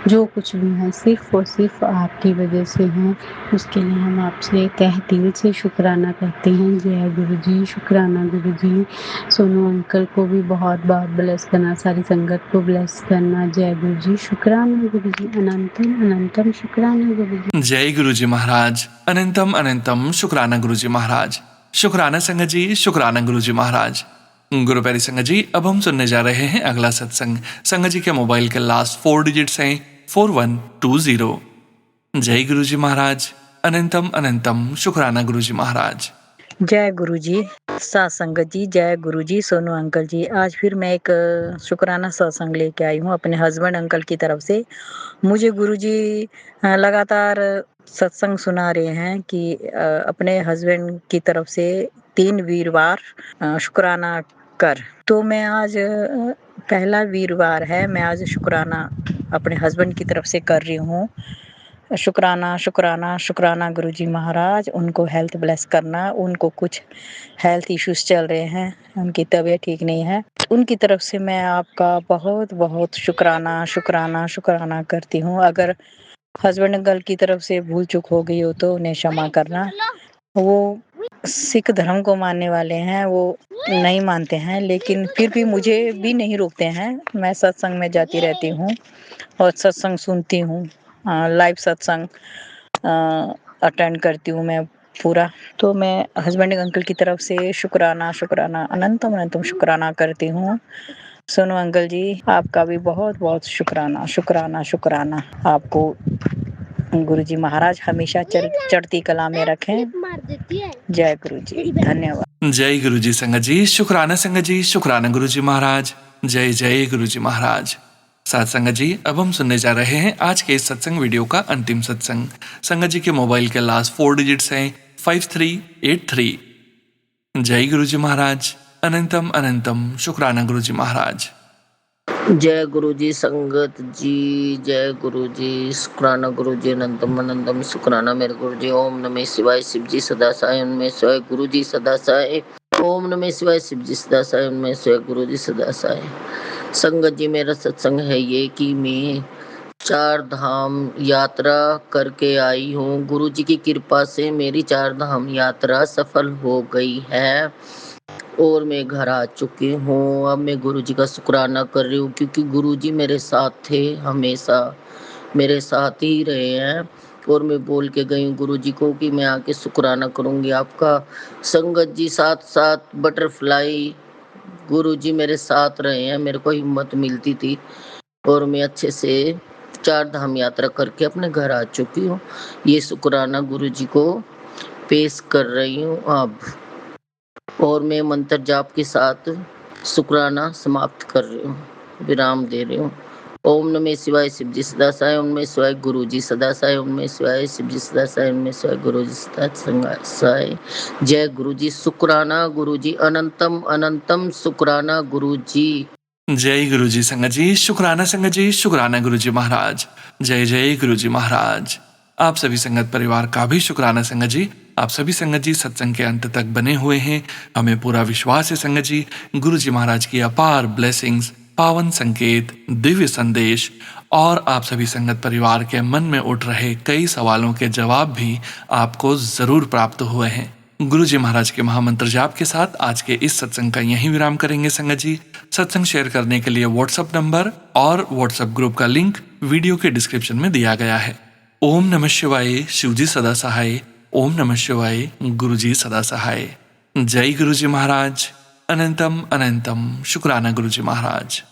जो कुछ भी है सिर्फ और सिर्फ आपकी वजह से हैं, उसके लिए हम आपसे तहे दिल से शुक्राना करते हैं। जय गुरु जी। शुक्राना गुरु जी। सोनू अंकल को भी बहुत बहुत ब्लेस करना, सारी संगत को ब्लेस करना। जय गुरु जी। शुक्राना गुरु जी। अनंतम अनंतम शुक्राना गुरु जी। जय गुरुजी महाराज। अनंतम अनंतम शुक्राना गुरुजी महाराज। शुक्राना संगत जी। शुक्राना गुरुजी महाराज। गुरु प्यारी संगत जी, अब हम सुनने जा रहे हैं अगला सत्संग। संगत जी के मोबाइल के लास्ट 4 डिजिट्स हैं 4120। जय गुरुजी महाराज। अनंतम अनंतम शुक्राना गुरुजी महाराज। जय गुरु जी। सत्संगत जी, जय गुरु जी, सोनू अंकल जी। आज फिर मैं एक शुक्राना सत्संग लेके आई हूँ अपने हस्बैंड अंकल की तरफ से। मुझे गुरु जी लगातार सत्संग सुना रहे हैं कि अपने हस्बैंड की तरफ से 3 वीरवार शुक्राना कर। तो मैं आज पहला वीरवार है, मैं आज शुक्राना अपने हस्बैंड की तरफ से कर रही हूँ। शुक्राना शुक्राना शुक्राना गुरुजी महाराज। उनको हेल्थ ब्लेस करना। उनको कुछ हेल्थ इश्यूज चल रहे हैं, उनकी तबीयत ठीक नहीं है। उनकी तरफ से मैं आपका बहुत बहुत शुक्राना शुक्राना शुक्राना करती हूँ। अगर हस्बैंड अंकल की तरफ से भूल चूक हो गई हो तो उन्हें क्षमा करना। वो सिख धर्म को मानने वाले हैं, वो नहीं मानते हैं, लेकिन फिर भी मुझे भी नहीं रोकते हैं। मैं सत्संग में जाती रहती हूँ और सत्संग सुनती हूँ, लाइव सत्संग अटेंड करती हूँ मैं पूरा। तो मैं हस्बैंड अंकल की तरफ से शुक्राना शुक्राना अनंतम अनंतम शुक्राना करती हूँ। सोनू अंकल जी, आपका भी बहुत बहुत शुक्राना शुक्राना शुक्राना। आपको गुरुजी महाराज हमेशा चढ़ती कला में रखें। जय गुरु जी। धन्यवाद। जय गुरुजी संगत जी। शुक्राना संगत जी। शुक्राना गुरुजी महाराज। जय जय गुरुजी महाराज। साथ संगत जी, अब हम सुनने जा रहे हैं आज के इस सत्संग वीडियो का अंतिम सत्संग। संगत जी के मोबाइल के लास्ट 4 डिजिट्स हैं 5383। जय गुरुजी महाराज। अनंतम अनंतम शुक्राना गुरुजी महाराज। जय गुरु जी संगत जी। जय गुरु जी। शुक्राना गुरु जी। अनंतम अनंतम शुक्राना मेरे गुरु जी। ओम नमः शिवाय। शिव जी सदा साय उनमें सोए। गुरु जी सदा साय। ओम नमः शिवाय। शिव जी सदा साय उनमें सोए। गुरु जी सदा साय। संगत जी, मेरा सत्संग है ये कि मैं 4 धाम यात्रा करके आई हूँ। गुरु जी की कृपा से मेरी 4 धाम यात्रा सफल हो गई है और मैं घर आ चुकी हूँ। अब मैं गुरु जी का शुक्राना कर रही हूँ, क्योंकि गुरु जी मेरे साथ थे, हमेशा मेरे साथ ही रहे हैं। और मैं बोल के गई हूँ गुरु जी को कि मैं आके शुक्राना करूँगी आपका। संगत जी, साथ साथ बटरफ्लाई गुरु जी मेरे साथ रहे हैं, मेरे को हिम्मत मिलती थी और मैं अच्छे से 4 धाम यात्रा करके अपने घर आ चुकी हूँ। ये शुक्राना गुरु जी को पेश कर रही हूँ अब। और मैं मंत्र जाप के साथ शुक्राना समाप्त कर रही हूँ, विराम दे रही हूँ। ओम नमः शिवाय। शिव जी सदा साय उनमें शिवाय। गुरु जी सदा साय उनमें शिवाय। शिव जी सदा साय उनमें शिवाय। गुरु जी सदा साय। जय गुरु जी। शुक्राना गुरु जी। अनंतम अनंतम शुक्राना गुरु जी। जय गुरुजी संगत जी। शुक्राना संगत जी। शुक्राना गुरुजी महाराज। जय जय गुरुजी महाराज। आप सभी संगत परिवार का भी शुक्राना संगत जी। आप सभी संगत जी सत्संग के अंत तक बने हुए हैं। हमें पूरा विश्वास है संगत जी, गुरु जी महाराज की अपार ब्लेसिंग्स, पावन संकेत, दिव्य संदेश और आप सभी संगत परिवार के मन में उठ रहे कई सवालों के जवाब भी आपको जरूर प्राप्त हुए हैं। गुरु जी महाराज के महामंत्र जाप के साथ आज के इस सत्संग का यहीं विराम करेंगे संगत जी। सत्संग शेयर करने के लिए व्हाट्सएप नंबर और व्हाट्सएप ग्रुप का लिंक वीडियो के डिस्क्रिप्शन में दिया गया है। ओम नमः शिवाय, शिवजी सदा सहाय। ओम नमः शिवाय, गुरु जी सदा सहाय। जय गुरु जी महाराज। अनंतम अनंतम शुक्राना गुरु जी महाराज।